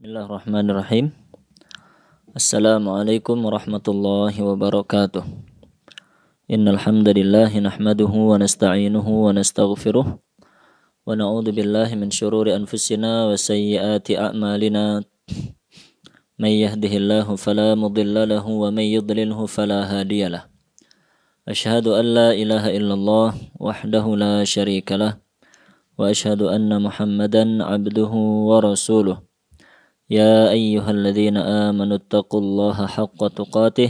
Bismillahirrahmanirrahim. Assalamualaikum warahmatullahi wabarakatuh. Innal hamdalillah nahmaduhu wa nasta'inuhu wa nastaghfiruh wa na'udzu billahi min shururi anfusina wa sayyiati a'malina. May yahdihillahu fala mudilla lahu wa may yudlilhu fala hadiyalah. Asyhadu an la ilaha illallah wahdahu la syarika lah wa asyhadu anna Muhammadan 'abduhu wa rasuluh. يا أيها الذين آمنوا اتقوا الله حق تقاته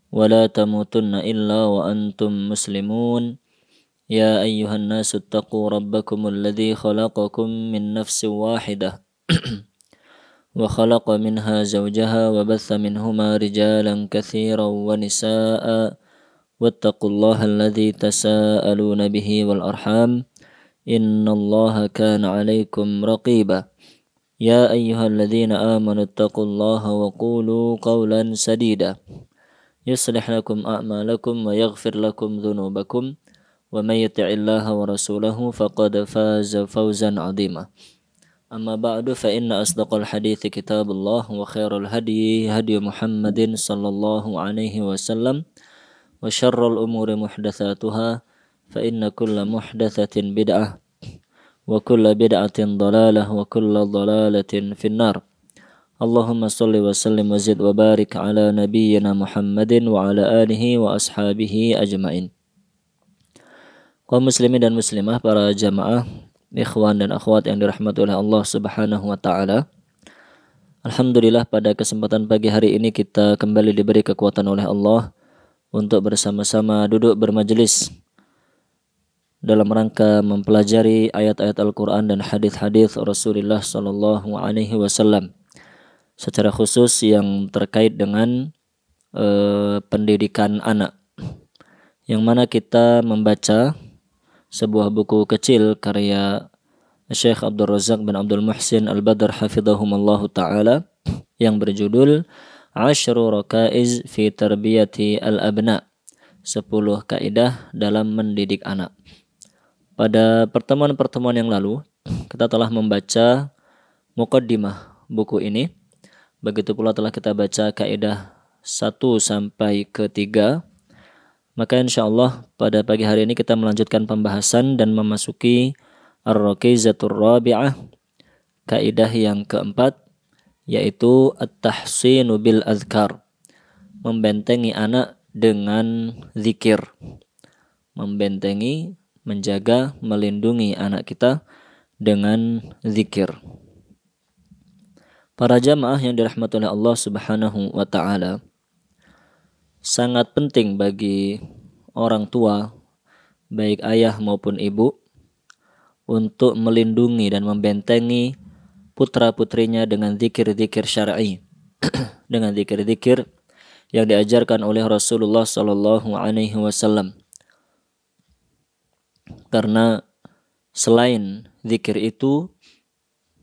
ولا تموتن إلا وأنتم مسلمون يا أيها الناس اتقوا ربكم الذي خلقكم من نفس واحدة وخلق منها زوجها وبث منهما رجالا كثيرا ونساء واتقوا الله الذي تساءلون به والأرحام إن الله كان عليكم رقيبا يا أيها الذين آمنوا اتقوا الله وقولوا قولا سديدا يصلح لكم أعمالكم ويغفر لكم ذنوبكم ومن يطع الله ورسوله فقد فاز فوزا عظيما أما بعد فإن أصدق الحديث كتاب الله وخير الهدي هدي محمد صلى الله عليه وسلم وشر الأمور محدثاتها فإن كل محدثة بدعة وكل بدعة ضلالة وكل ضلالة في النار اللهم صل وسلم وزد وبارك على نبينا محمد وعلى آله وأصحابه أجمعين. Kaum muslimin dan muslimah, para jamaah, ikhwan dan akhwat yang dirahmati oleh Allah Subhanahu wa taala. Alhamdulillah, pada kesempatan pagi hari ini kita kembali diberi kekuatan oleh Allah untuk bersama-sama duduk bermajelis dalam rangka mempelajari ayat-ayat Al-Quran dan hadis-hadis Rasulullah Sallallahu Alaihi Wasallam, secara khusus yang terkait dengan pendidikan anak, yang mana kita membaca sebuah buku kecil karya Syekh Abdul Razak bin Abdul Muhsin Al-Badr hafidhahumallahu ta'ala yang berjudul Ashru Rakaiz fi Tarbiyati Al-Abna, 10 kaidah dalam mendidik anak. Pada pertemuan-pertemuan yang lalu kita telah membaca muqaddimah buku ini. Begitu pula telah kita baca kaidah 1 sampai ke 3. Maka insyaallah pada pagi hari ini kita melanjutkan pembahasan dan memasuki ar-rakizatur rabi'ah, kaidah yang keempat, yaitu at-tahsinu bil azkar, membentengi anak dengan zikir. Membentengi, menjaga, melindungi anak kita dengan zikir. Para jamaah yang dirahmati oleh Allah Subhanahu wa taala, sangat penting bagi orang tua, baik ayah maupun ibu, untuk melindungi dan membentengi putra-putrinya dengan zikir-zikir syar'i, dengan zikir-zikir yang diajarkan oleh Rasulullah sallallahu alaihi wasallam. Karena selain zikir itu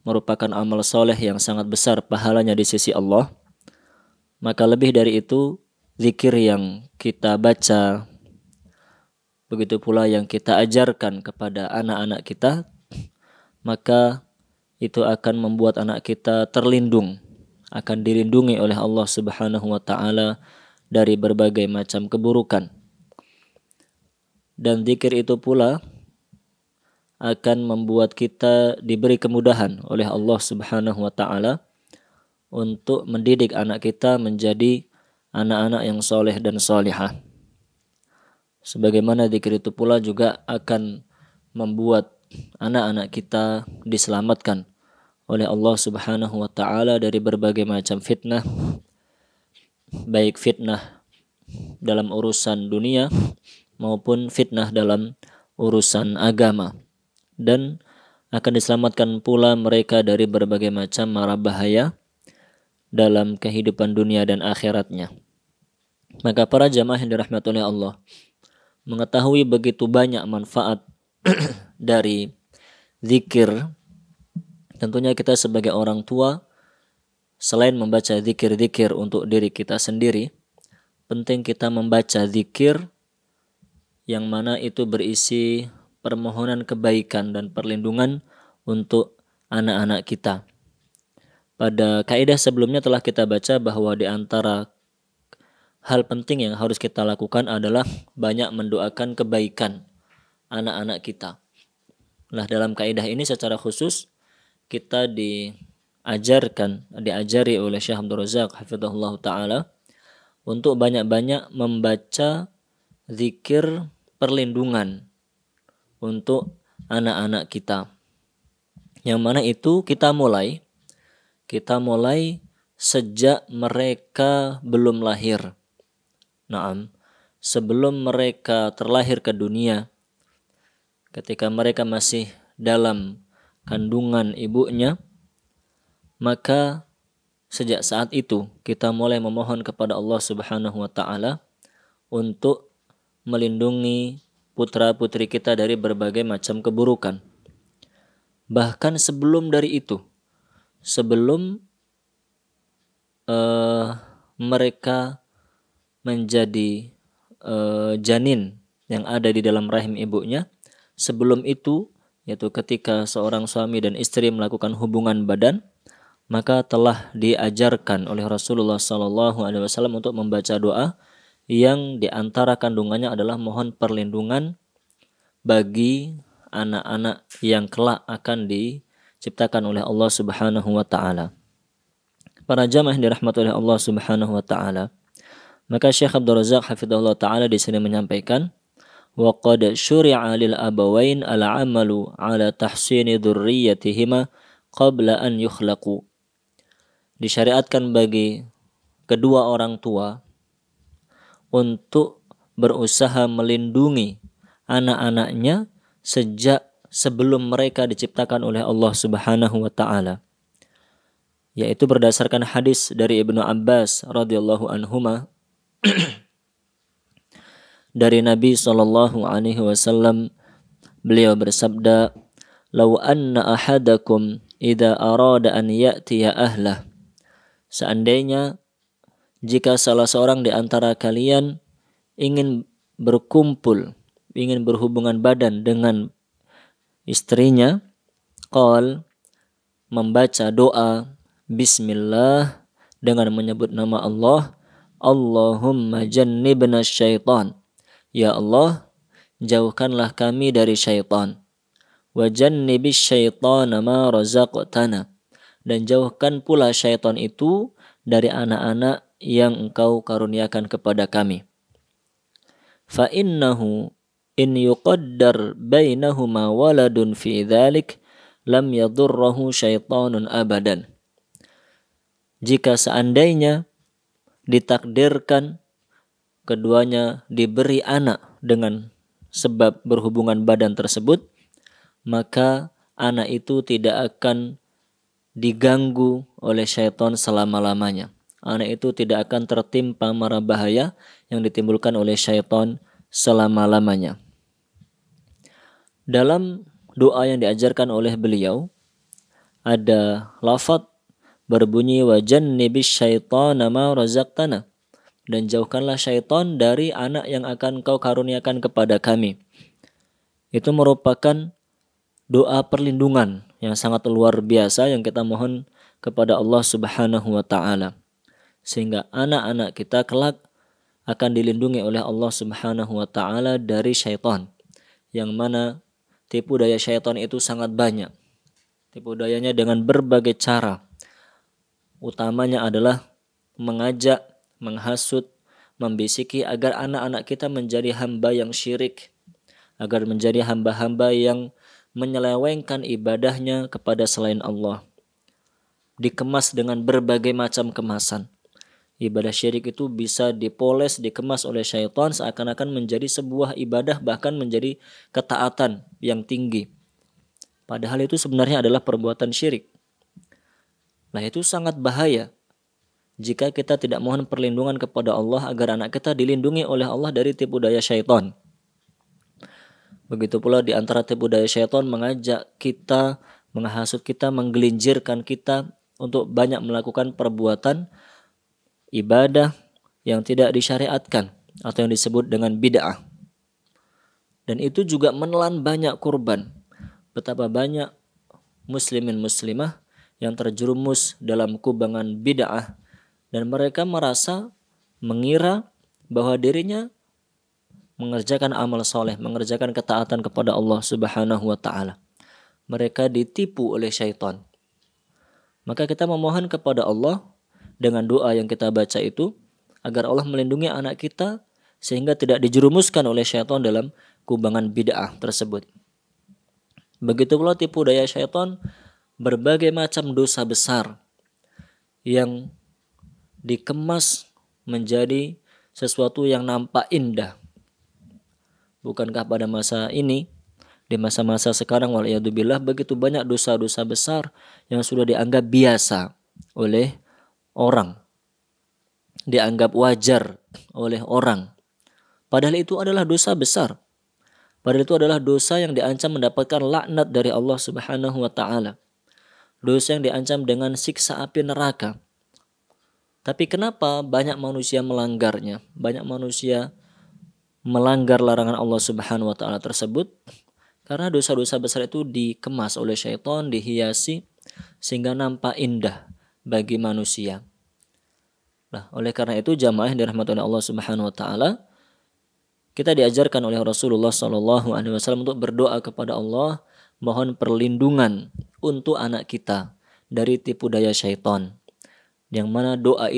merupakan amal soleh yang sangat besar pahalanya di sisi Allah, maka lebih dari itu zikir yang kita baca, begitu pula yang kita ajarkan kepada anak-anak kita, maka itu akan membuat anak kita terlindung, akan dilindungi oleh Allah Subhanahu wa taala dari berbagai macam keburukan. Dan zikir itu pula akan membuat kita diberi kemudahan oleh Allah Subhanahu wa taala untuk mendidik anak kita menjadi anak-anak yang soleh dan solihah. Sebagaimana zikir itu pula juga akan membuat anak-anak kita diselamatkan oleh Allah Subhanahu wa taala dari berbagai macam fitnah, baik fitnah dalam urusan dunia maupun fitnah dalam urusan agama, dan akan diselamatkan pula mereka dari berbagai macam mara bahaya dalam kehidupan dunia dan akhiratnya. Maka para jamaah yang dirahmati oleh Allah, mengetahui begitu banyak manfaat dari zikir, tentunya kita sebagai orang tua, selain membaca zikir-zikir untuk diri kita sendiri, penting kita membaca zikir yang mana itu berisi permohonan kebaikan dan perlindungan untuk anak-anak kita. Pada kaidah sebelumnya telah kita baca bahwa di antara hal penting yang harus kita lakukan adalah banyak mendoakan kebaikan anak-anak kita. Nah, dalam kaidah ini secara khusus kita diajari oleh Syekh Abdul Razak hafizahullah taala untuk banyak-banyak membaca zikir perlindungan untuk anak-anak kita. Yang mana itu kita mulai sejak mereka belum lahir. Naam, sebelum mereka terlahir ke dunia, ketika mereka masih dalam kandungan ibunya, maka sejak saat itu kita mulai memohon kepada Allah Subhanahu wa taala untuk melindungi putra-putri kita dari berbagai macam keburukan. Bahkan sebelum dari itu, sebelum mereka menjadi janin yang ada di dalam rahim ibunya, sebelum itu, yaitu ketika seorang suami dan istri melakukan hubungan badan, maka telah diajarkan oleh Rasulullah SAW untuk membaca doa yang diantara kandungannya adalah mohon perlindungan bagi anak-anak yang kelak akan diciptakan oleh Allah Subhanahu wa taala. Para jamaah yang dirahmati oleh Allah Subhanahu wa taala, maka Syekh Abdul Razak hafizahullah taala di sini menyampaikan, wa qad syuri'a lil abawain al-'amalu 'ala tahsini dzurriyyatihima qabla an yukhlaqu. Disyariatkan bagi kedua orang tua untuk berusaha melindungi anak-anaknya sejak sebelum mereka diciptakan oleh Allah Subhanahu wa taala. Yaitu berdasarkan hadis dari Ibnu Abbas radhiyallahu anhuma dari Nabi sallallahu alaihi wasallam, beliau bersabda, "Lau anna ahadakum idza arada an ya'tiya ahlah." Seandainya jika salah seorang di antara kalian ingin berkumpul, ingin berhubungan badan dengan istrinya, qal, membaca doa bismillah dengan menyebut nama Allah, Allahumma jannibna syaitan. Ya Allah, jauhkanlah kami dari syaitan. Wa jannibis syaitana ma razaqtana. Dan jauhkan pula syaitan itu dari anak-anak yang engkau karuniakan kepada kami. Fa innahu in yuqaddar bainahuma waladun fi dzalik lam yadurruhu syaitanun abadan. Jika seandainya ditakdirkan keduanya diberi anak dengan sebab berhubungan badan tersebut, maka anak itu tidak akan diganggu oleh syaitan selama-lamanya. Anak itu tidak akan tertimpa mara bahaya yang ditimbulkan oleh syaitan selama-lamanya. Dalam doa yang diajarkan oleh beliau, ada lafaz berbunyi wa jannibis syaitana ma razaqtana, dan jauhkanlah syaitan dari anak yang akan kau karuniakan kepada kami. Itu merupakan doa perlindungan yang sangat luar biasa yang kita mohon kepada Allah Subhanahu wa taala, sehingga anak-anak kita kelak akan dilindungi oleh Allah Subhanahu wa taala dari syaitan, yang mana tipu daya syaitan itu sangat banyak. Tipu dayanya dengan berbagai cara. Utamanya adalah mengajak, menghasut, membisiki agar anak-anak kita menjadi hamba yang syirik, agar menjadi hamba-hamba yang menyelewengkan ibadahnya kepada selain Allah. Dikemas dengan berbagai macam kemasan. Ibadah syirik itu bisa dipoles, dikemas oleh syaitan seakan-akan menjadi sebuah ibadah, bahkan menjadi ketaatan yang tinggi. Padahal itu sebenarnya adalah perbuatan syirik. Nah, itu sangat bahaya jika kita tidak mohon perlindungan kepada Allah agar anak kita dilindungi oleh Allah dari tipu daya syaitan. Begitu pula di antara tipu daya syaitan mengajak kita, menghasut kita, menggelincirkan kita untuk banyak melakukan perbuatan ibadah yang tidak disyariatkan atau yang disebut dengan bid'ah. Dan itu juga menelan banyak kurban. Betapa banyak muslimin muslimah yang terjerumus dalam kubangan bid'ah, dan mereka mengira bahwa dirinya mengerjakan amal soleh, mengerjakan ketaatan kepada Allah Subhanahu wa Ta'ala. Mereka ditipu oleh syaitan. Maka kita memohon kepada Allah dengan doa yang kita baca itu, agar Allah melindungi anak kita sehingga tidak dijerumuskan oleh syaitan dalam kubangan bid'ah tersebut. Begitu pula tipu daya syaitan, berbagai macam dosa besar yang dikemas menjadi sesuatu yang nampak indah. Bukankah pada masa ini, di masa-masa sekarang waliyadzubillah, begitu banyak dosa-dosa besar yang sudah dianggap biasa oleh orang, dianggap wajar oleh orang. Padahal itu adalah dosa besar. Padahal itu adalah dosa yang diancam mendapatkan laknat dari Allah Subhanahu wa Ta'ala. Dosa yang diancam dengan siksa api neraka. Tapi kenapa banyak manusia melanggarnya? Banyak manusia melanggar larangan Allah Subhanahu wa Ta'ala tersebut karena dosa-dosa besar itu dikemas oleh syaitan, dihiasi sehingga nampak indah bagi manusia. Nah, oleh karena itu jamaah yang dirahmati oleh Allah Subhanahu wa Ta'ala, kita diajarkan oleh Rasulullah SAW untuk berdoa kepada Allah, mohon perlindungan untuk anak kita dari tipu daya syaitan. Yang mana doa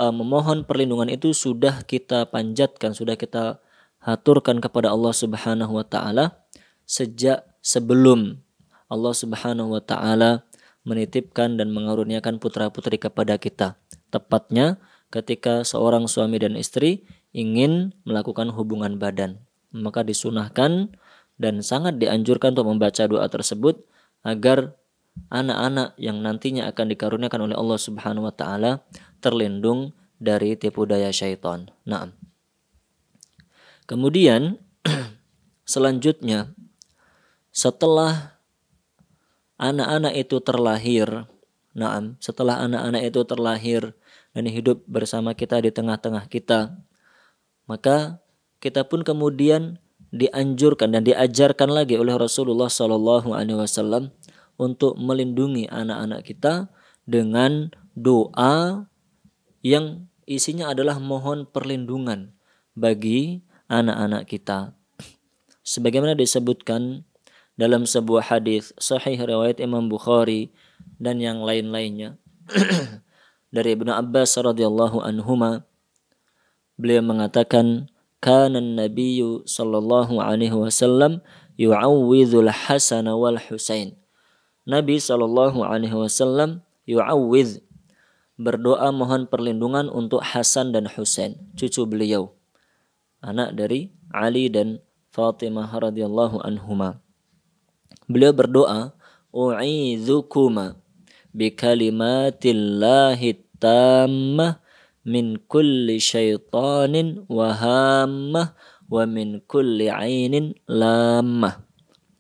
memohon perlindungan itu sudah kita panjatkan, sudah kita haturkan kepada Allah Subhanahu wa Ta'ala sejak sebelum Allah Subhanahu wa Ta'ala menitipkan dan mengaruniakan putra-putri kepada kita. Tepatnya ketika seorang suami dan istri ingin melakukan hubungan badan, maka disunahkan dan sangat dianjurkan untuk membaca doa tersebut agar anak-anak yang nantinya akan dikaruniakan oleh Allah Subhanahu wa Ta'ala terlindung dari tipu daya syaitan. Nah, kemudian selanjutnya setelah anak-anak itu terlahir, setelah anak-anak itu terlahir dan hidup bersama kita di tengah-tengah kita, maka kita pun kemudian dianjurkan dan diajarkan lagi oleh Rasulullah SAW untuk melindungi anak-anak kita dengan doa yang isinya adalah mohon perlindungan bagi anak-anak kita. Sebagaimana disebutkan dalam sebuah hadis sahih riwayat Imam Bukhari dan yang lain-lainnya dari Ibnu Abbas radhiyallahu anhuma, beliau mengatakan, kana an-nabiyyu sallallahu alaihi wasallam yu'awwidhul Hasan wal Husain. Nabi sallallahu alaihi wasallam yu'awwidh, berdoa mohon perlindungan untuk Hasan dan Husain, cucu beliau, anak dari Ali dan Fatimah radhiyallahu anhuma. Beliau berdoa, u'idzukuma bi kalimatillahi tammah min kulli syaitanin wahammah wa min kulli ainin lammah.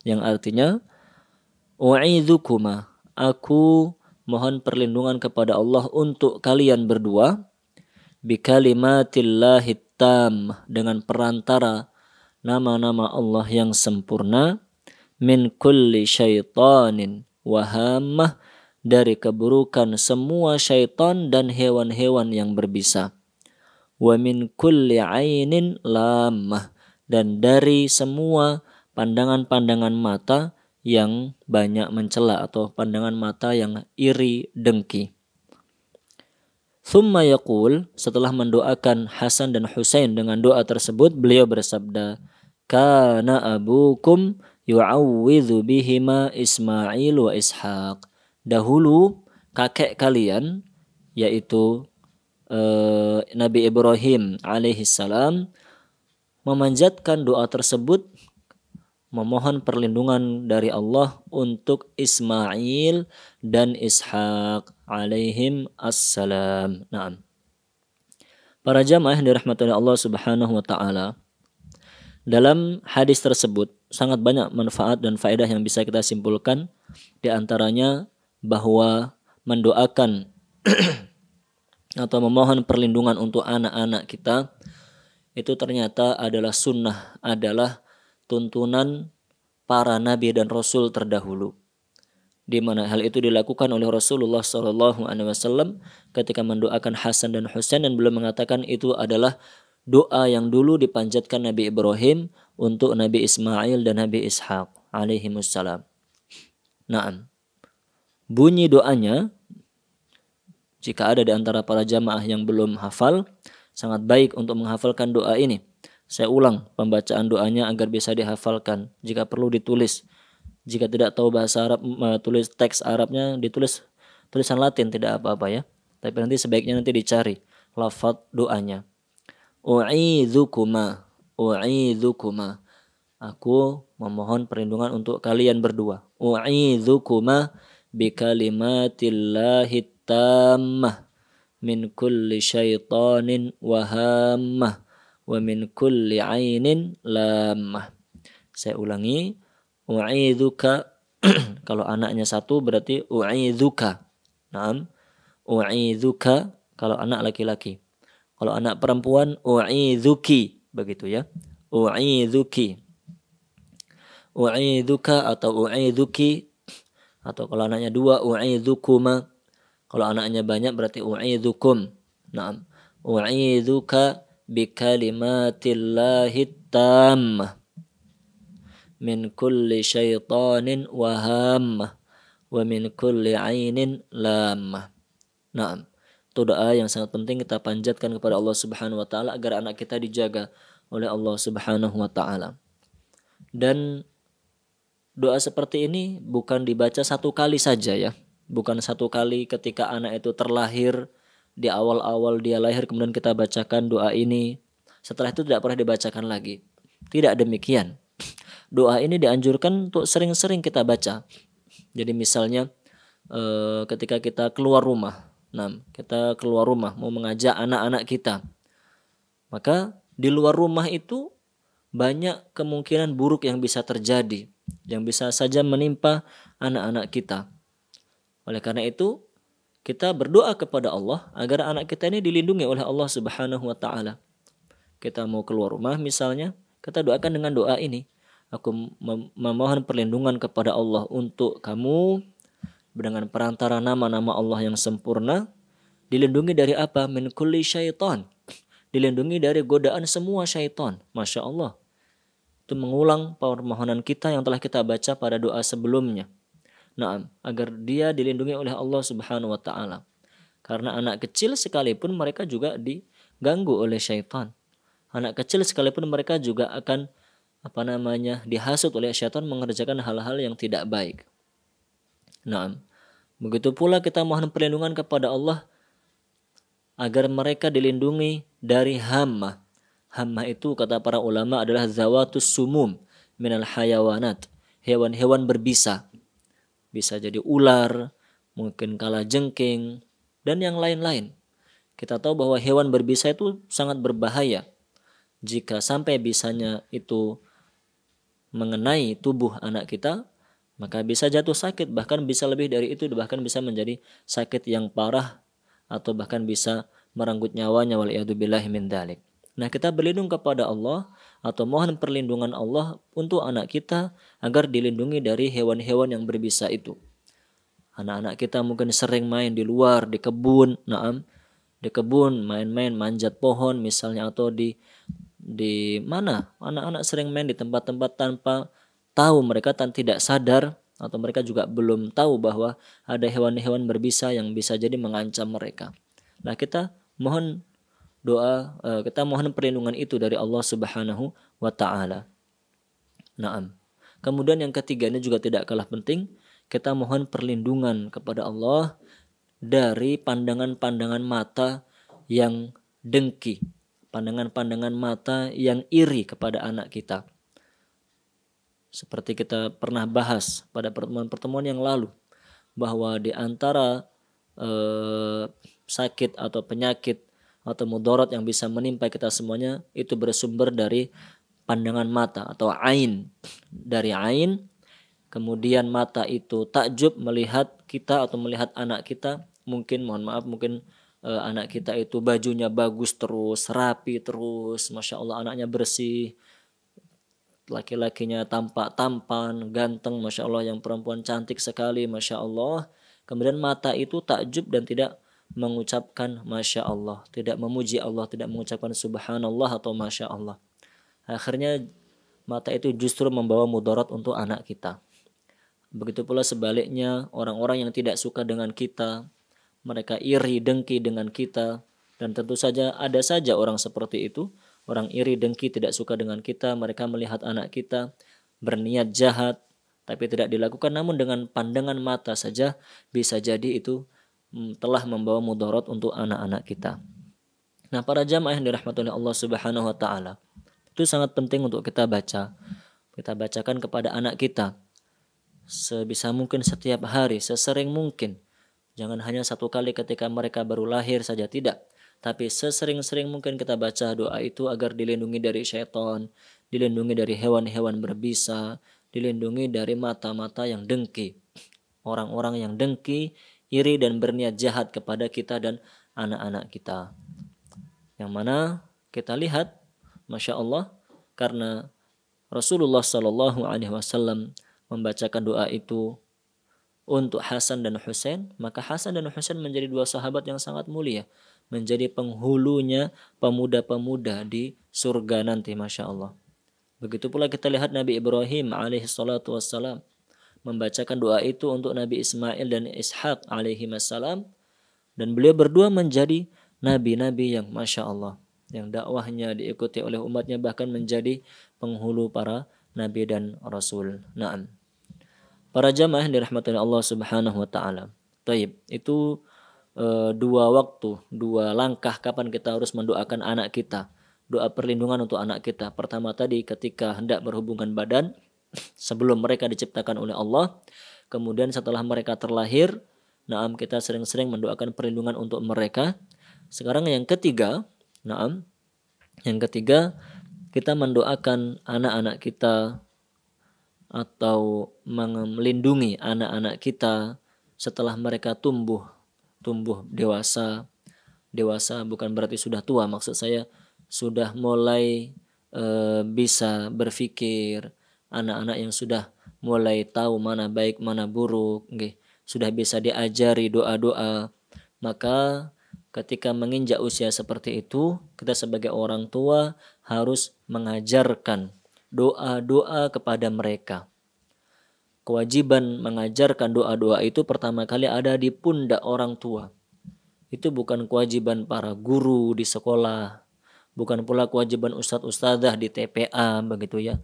Yang artinya, u'idzukuma, aku mohon perlindungan kepada Allah untuk kalian berdua, bi kalimatillahi tammah, dengan perantara nama-nama Allah yang sempurna, min kulli syaitanin wahammah, dari keburukan semua syaitan dan hewan-hewan yang berbisa, wa min kulli ainin lammah, dan dari semua pandangan-pandangan mata yang banyak mencela atau pandangan mata yang iri dengki. Thumma yaqul, setelah mendoakan Hasan dan Husain dengan doa tersebut, beliau bersabda, kana abukum yu'awwidhu bihima Ismail wa Ishaq. Dahulu kakek kalian, yaitu Nabi Ibrahim alaihissalam, memanjatkan doa tersebut, memohon perlindungan dari Allah untuk Ismail dan Ishaq alaihim assalam. Naam. Para jamaah yang dirahmati oleh Allah Subhanahu wa Ta'ala, dalam hadis tersebut sangat banyak manfaat dan faedah yang bisa kita simpulkan. Di antaranya bahwa mendoakan atau memohon perlindungan untuk anak-anak kita itu ternyata adalah sunnah, adalah tuntunan para nabi dan rasul terdahulu. di mana hal itu dilakukan oleh Rasulullah SAW ketika mendoakan Hasan dan Husain, dan beliau mengatakan itu adalah doa yang dulu dipanjatkan Nabi Ibrahim untuk Nabi Ismail dan Nabi Ishaq alaihimussalam. Naam. Bunyi doanya, jika ada di antara para jamaah yang belum hafal, sangat baik untuk menghafalkan doa ini. Saya ulang pembacaan doanya agar bisa dihafalkan. Jika perlu ditulis. Jika tidak tahu bahasa Arab, tulis teks Arabnya, ditulis tulisan Latin, tidak apa-apa ya. Tapi nanti sebaiknya nanti dicari lafaz doanya. U'idhukuma, u'idhukuma. Aku memohon perlindungan untuk kalian berdua. U'idhukuma bikalimatillahi tammah min kulli syaitanin wahammah wa min kulli ainin lammah. Saya ulangi. U'idzuka kalau anaknya satu berarti u'idzuka. Naam. U'idzuka kalau anak laki-laki. Kalau anak perempuan u'idzuki, begitu ya. U'idzuki. U'idzuka atau u'idzuki, atau kalau anaknya dua u'idzukuma. Kalau anaknya banyak berarti u'idzukum. Naam. U'idzuka bikalimatillahi tammah min kulli syaitanin wahammah wa min kulli ainin lammah. Naam. Itu doa yang sangat penting kita panjatkan kepada Allah Subhanahu wa taala agar anak kita dijaga oleh Allah Subhanahu wa taala. Dan doa seperti ini bukan dibaca satu kali saja ya. Bukan satu kali ketika anak itu terlahir, di awal-awal dia lahir kemudian kita bacakan doa ini. Setelah itu tidak pernah dibacakan lagi. Tidak demikian. Doa ini dianjurkan untuk sering-sering kita baca. Jadi misalnya ketika kita keluar rumah, kita keluar rumah mau mengajak anak-anak kita, maka di luar rumah itu banyak kemungkinan buruk yang bisa terjadi, yang bisa saja menimpa anak-anak kita. Oleh karena itu kita berdoa kepada Allah agar anak kita ini dilindungi oleh Allah Subhanahu wa taala. Kita mau keluar rumah misalnya, kita doakan dengan doa ini. Aku memohon perlindungan kepada Allah untuk kamu dengan perantara nama-nama Allah yang sempurna. Dilindungi dari apa? Min kulli syaitan. Dilindungi dari godaan semua syaitan. Masya Allah. Itu mengulang permohonan kita yang telah kita baca pada doa sebelumnya. Nah, agar dia dilindungi oleh Allah Subhanahu wa taala. Karena anak kecil sekalipun mereka juga diganggu oleh syaitan. Anak kecil sekalipun mereka juga akan dihasut oleh syaitan mengerjakan hal-hal yang tidak baik. Nah, begitu pula kita mohon perlindungan kepada Allah agar mereka dilindungi dari hammah. Hammah itu kata para ulama adalah zawatus sumum minal hayawanat. Hewan-hewan berbisa. Bisa jadi ular, mungkin kalajengking, dan yang lain-lain. Kita tahu bahwa hewan berbisa itu sangat berbahaya. Jika sampai bisanya itu mengenai tubuh anak kita, maka bisa jatuh sakit, bahkan bisa lebih dari itu, bahkan bisa menjadi sakit yang parah atau bahkan bisa merenggut nyawanya, waliyadzubillahi min dzalik. Nah, kita berlindung kepada Allah atau mohon perlindungan Allah untuk anak kita agar dilindungi dari hewan-hewan yang berbisa itu. Anak-anak kita mungkin sering main di luar, di kebun, di kebun main-main manjat pohon misalnya, atau di mana anak-anak sering main di tempat-tempat tanpa tahu, mereka tidak sadar, atau mereka juga belum tahu bahwa ada hewan-hewan berbisa yang bisa jadi mengancam mereka. Nah, kita mohon doa, kita mohon perlindungan itu dari Allah Subhanahu wa taala. Naam. Kemudian yang ketiga ini juga tidak kalah penting, kita mohon perlindungan kepada Allah dari pandangan-pandangan mata yang dengki, pandangan-pandangan mata yang iri kepada anak kita. Seperti kita pernah bahas pada pertemuan-pertemuan yang lalu, bahwa di antara sakit atau penyakit atau mudarat yang bisa menimpa kita semuanya itu bersumber dari pandangan mata atau ain. Dari ain, kemudian mata itu takjub melihat kita atau melihat anak kita. Mungkin anak kita itu bajunya bagus terus, rapi terus, Masya Allah anaknya bersih, laki-lakinya tampak tampan, ganteng, Masya Allah, yang perempuan cantik sekali, Masya Allah. Kemudian mata itu takjub dan tidak mengucapkan Masya Allah, tidak memuji Allah, tidak mengucapkan Subhanallah atau Masya Allah. Akhirnya mata itu justru membawa mudarat untuk anak kita. Begitu pula sebaliknya, orang-orang yang tidak suka dengan kita, mereka iri dengki dengan kita, dan tentu saja ada saja orang seperti itu, orang iri dengki tidak suka dengan kita, mereka melihat anak kita berniat jahat tapi tidak dilakukan, namun dengan pandangan mata saja bisa jadi itu telah membawa mudarat untuk anak-anak kita. Nah, para jamaah yang dirahmati oleh Allah Subhanahu wa taala, itu sangat penting untuk kita baca. Kita bacakan kepada anak kita sebisa mungkin setiap hari, sesering mungkin. Jangan hanya satu kali ketika mereka baru lahir saja, tidak. Tapi sesering-sering mungkin kita baca doa itu agar dilindungi dari syaitan, dilindungi dari hewan-hewan berbisa, dilindungi dari mata-mata yang dengki. Orang-orang yang dengki, iri dan berniat jahat kepada kita dan anak-anak kita. Yang mana kita lihat, Masya Allah, karena Rasulullah SAW membacakan doa itu untuk Hasan dan Husain, maka Hasan dan Husain menjadi dua sahabat yang sangat mulia, menjadi penghulunya pemuda-pemuda di surga nanti, Masya Allah. Begitu pula kita lihat Nabi Ibrahim alaihissalatu wassalam membacakan doa itu untuk Nabi Ismail dan Ishak alaihissalam, dan beliau berdua menjadi nabi-nabi yang Masya Allah, yang dakwahnya diikuti oleh umatnya, bahkan menjadi penghulu para nabi dan rasul. Naam. Para jamaah yang dirahmati Allah Subhanahu wa taala. Taib, itu dua waktu, dua langkah kapan kita harus mendoakan anak kita. Doa perlindungan untuk anak kita. Pertama tadi ketika hendak berhubungan badan sebelum mereka diciptakan oleh Allah. Kemudian setelah mereka terlahir, naam, kita sering-sering mendoakan perlindungan untuk mereka. Sekarang yang ketiga, naam, yang ketiga, kita mendoakan anak-anak kita atau melindungi anak-anak kita setelah mereka tumbuh dewasa. Dewasa bukan berarti sudah tua, maksud saya sudah mulai bisa berpikir, anak-anak yang sudah mulai tahu mana baik mana buruk, sudah bisa diajari doa-doa. Maka ketika menginjak usia seperti itu, kita sebagai orang tua harus mengajarkan doa-doa kepada mereka. Kewajiban mengajarkan doa-doa itu pertama kali ada di pundak orang tua. Itu bukan kewajiban para guru di sekolah, bukan pula kewajiban ustadz-ustadzah di TPA begitu ya.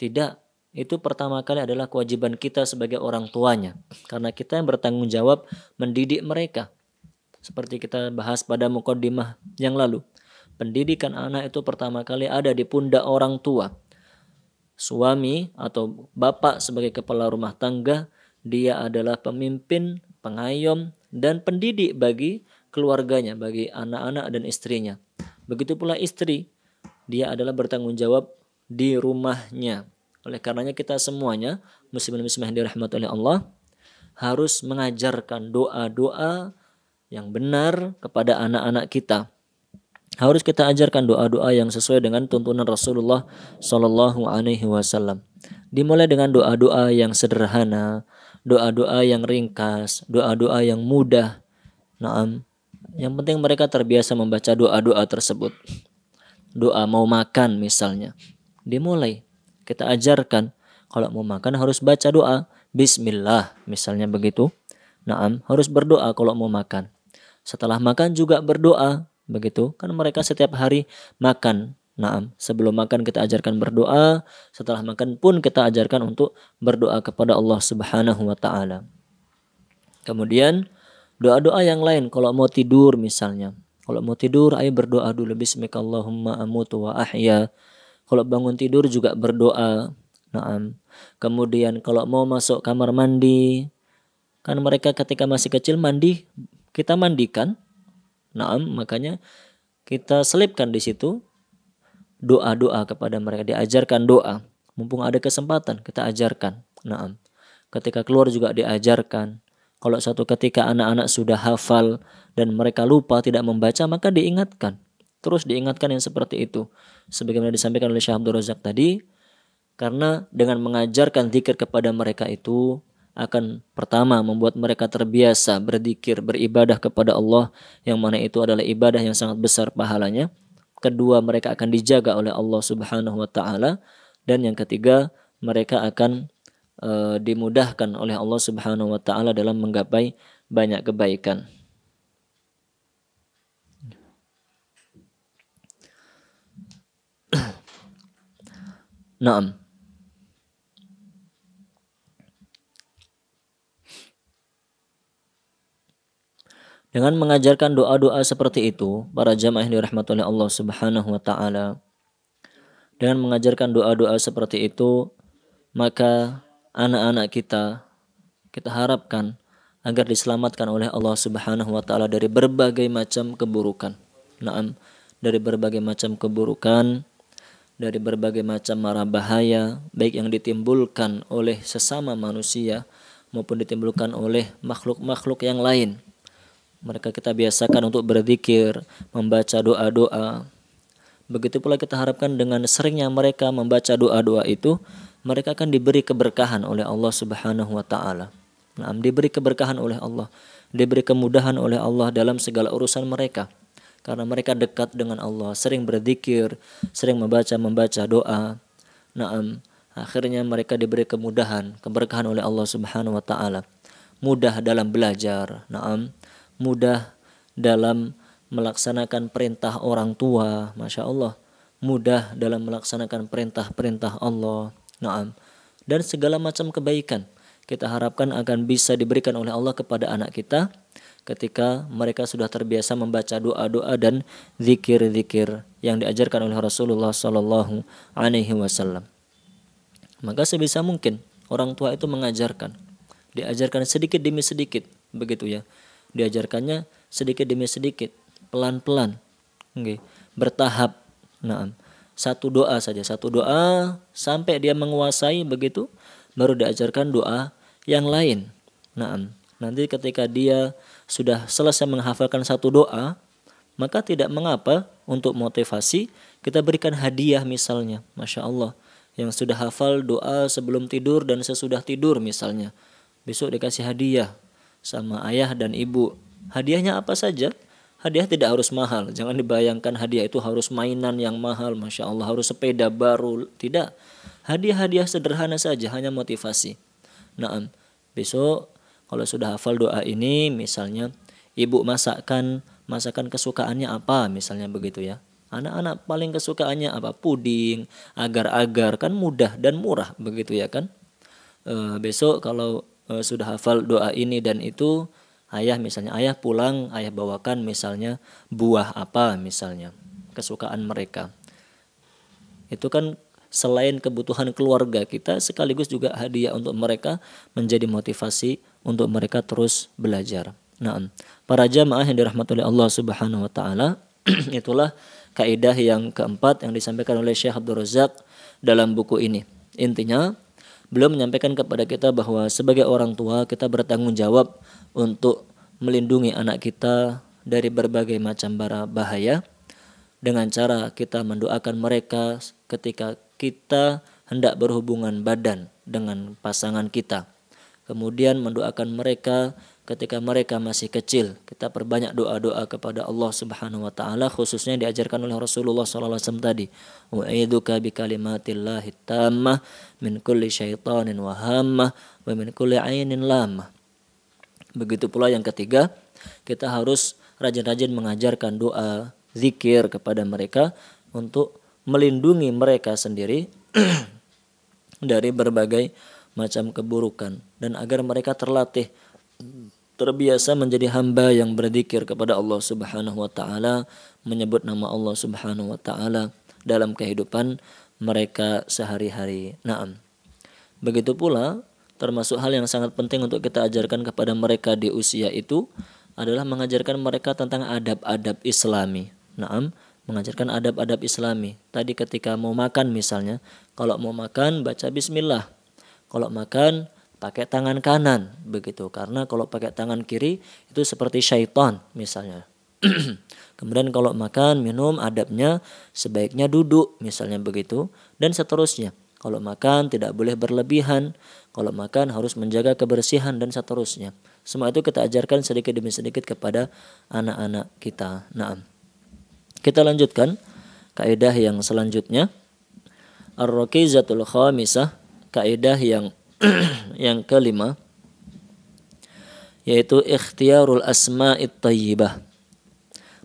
Tidak, itu pertama kali adalah kewajiban kita sebagai orang tuanya, karena kita yang bertanggung jawab mendidik mereka. Seperti kita bahas pada muqaddimah yang lalu, pendidikan anak itu pertama kali ada di pundak orang tua. Suami atau bapak sebagai kepala rumah tangga, dia adalah pemimpin, pengayom, dan pendidik bagi keluarganya, bagi anak-anak dan istrinya. Begitu pula istri, dia adalah bertanggung jawab di rumahnya. Oleh karenanya kita semuanya, muslimin muslimah yang dirahmati oleh Allah, harus mengajarkan doa-doa yang benar kepada anak-anak kita. Harus kita ajarkan doa-doa yang sesuai dengan tuntunan Rasulullah Sallallahu Alaihi Wasallam. Dimulai dengan doa-doa yang sederhana, doa-doa yang ringkas, doa-doa yang mudah. Naam. Yang penting mereka terbiasa membaca doa-doa tersebut. Doa mau makan misalnya, dimulai kita ajarkan kalau mau makan harus baca doa Bismillah misalnya begitu. Naam, harus berdoa kalau mau makan. Setelah makan juga berdoa. Begitu kan mereka setiap hari makan. Naam, sebelum makan kita ajarkan berdoa, setelah makan pun kita ajarkan untuk berdoa kepada Allah Subhanahu wa taala. Kemudian doa-doa yang lain, kalau mau tidur misalnya. Kalau mau tidur ayo berdoa dulu, bismikallahumma amutu wa ahya. Kalau bangun tidur juga berdoa. Naam. Kemudian kalau mau masuk kamar mandi, kan mereka ketika masih kecil mandi, kita mandikan. Naam, makanya kita selipkan di situ doa-doa kepada mereka, diajarkan doa. Mumpung ada kesempatan kita ajarkan. Naam. Ketika keluar juga diajarkan. Kalau suatu ketika anak-anak sudah hafal dan mereka lupa tidak membaca, maka diingatkan. Terus diingatkan yang seperti itu. Sebagaimana disampaikan oleh Syekh Abdul Razak tadi, Karena dengan mengajarkan zikir kepada mereka itu akan pertama membuat mereka terbiasa berzikir, beribadah kepada Allah, yang mana itu adalah ibadah yang sangat besar pahalanya. Kedua, mereka akan dijaga oleh Allah Subhanahu wa taala, dan yang ketiga, mereka akan dimudahkan oleh Allah Subhanahu wa taala dalam menggapai banyak kebaikan. Naam. Dengan mengajarkan doa-doa seperti itu, para jamaah yang dirahmati oleh Allah Subhanahu wa taala, dengan mengajarkan doa-doa seperti itu, maka anak-anak kita harapkan agar diselamatkan oleh Allah Subhanahu wa taala dari berbagai macam keburukan. Naam, dari berbagai macam keburukan, dari berbagai macam mara bahaya, baik yang ditimbulkan oleh sesama manusia maupun ditimbulkan oleh makhluk-makhluk yang lain. Mereka kita biasakan untuk berzikir, membaca doa-doa. Begitu pula kita harapkan dengan seringnya mereka membaca doa-doa itu, mereka akan diberi keberkahan oleh Allah Subhanahu wa taala. Nah, diberi keberkahan oleh Allah, diberi kemudahan oleh Allah dalam segala urusan mereka. Karena mereka dekat dengan Allah, sering berzikir, sering membaca doa. Naam, akhirnya mereka diberi kemudahan, keberkahan oleh Allah Subhanahu wa taala. Mudah dalam belajar, naam, mudah dalam melaksanakan perintah orang tua, Masya Allah, mudah dalam melaksanakan perintah-perintah Allah, naam, dan segala macam kebaikan kita harapkan akan bisa diberikan oleh Allah kepada anak kita ketika mereka sudah terbiasa membaca doa-doa dan zikir-zikir yang diajarkan oleh Rasulullah Sallallahu Alaihi Wasallam. Maka sebisa mungkin orang tua itu diajarkan sedikit demi sedikit, begitu ya. Diajarkannya sedikit demi sedikit, pelan-pelan, bertahap. Nah, satu doa saja, satu doa sampai dia menguasai begitu, baru diajarkan doa yang lain. Nah, nanti ketika dia sudah selesai menghafalkan satu doa, maka tidak mengapa untuk motivasi kita berikan hadiah misalnya, Masya Allah, yang sudah hafal doa sebelum tidur dan sesudah tidur misalnya, besok dikasih hadiah sama ayah dan ibu. Hadiahnya apa saja? Hadiah tidak harus mahal. Jangan dibayangkan hadiah itu harus mainan yang mahal, Masya Allah, harus sepeda baru. Tidak. Hadiah-hadiah sederhana saja, hanya motivasi. Nah, besok kalau sudah hafal doa ini, misalnya ibu masakan kesukaannya apa, misalnya begitu ya. Anak-anak paling kesukaannya apa? Puding, agar-agar, kan mudah dan murah, begitu ya kan. Besok kalau sudah hafal doa ini dan itu, ayah pulang, ayah bawakan misalnya buah apa misalnya, kesukaan mereka. Itu kan selain kebutuhan keluarga kita, sekaligus juga hadiah untuk mereka, menjadi motivasi untuk mereka terus belajar. Nah, para jamaah yang dirahmati oleh Allah Subhanahu wa taala, itulah kaidah yang keempat yang disampaikan oleh Syekh Abdul Razak dalam buku ini. Intinya, beliau menyampaikan kepada kita bahwa sebagai orang tua kita bertanggung jawab untuk melindungi anak kita dari berbagai macam bahaya dengan cara kita mendoakan mereka ketika kita hendak berhubungan badan dengan pasangan kita. Kemudian mendoakan mereka ketika mereka masih kecil. Kita perbanyak doa-doa kepada Allah Subhanahu wa taala, khususnya diajarkan oleh Rasulullah sallallahu alaihi wasallam tadi. Wa'idzuka bikalimatillahi tammah min kulli syaitanin wa hammah wa min kulli ainin lamah. Begitu pula yang ketiga, kita harus rajin-rajin mengajarkan doa, zikir kepada mereka untuk melindungi mereka sendiri dari berbagai macam keburukan, dan agar mereka terbiasa menjadi hamba yang berzikir kepada Allah Subhanahu wa taala, menyebut nama Allah Subhanahu wa taala dalam kehidupan mereka sehari-hari. Naam. Begitu pula termasuk hal yang sangat penting untuk kita ajarkan kepada mereka di usia itu adalah mengajarkan mereka tentang adab-adab Islami. Naam, mengajarkan adab-adab Islami. Tadi ketika mau makan misalnya, kalau mau makan baca bismillah. Kalau makan pakai tangan kanan, begitu. Karena kalau pakai tangan kiri itu seperti syaitan misalnya. Kemudian kalau makan, minum, adabnya sebaiknya duduk misalnya begitu, dan seterusnya. Kalau makan tidak boleh berlebihan. Kalau makan harus menjaga kebersihan dan seterusnya. Semua itu kita ajarkan sedikit demi sedikit kepada anak-anak kita. Nah, kita lanjutkan kaidah yang selanjutnya. Ar-rakizatul khamisah, kaidah yang yang kelima, yaitu ikhtiyarul asma'it thayyibah.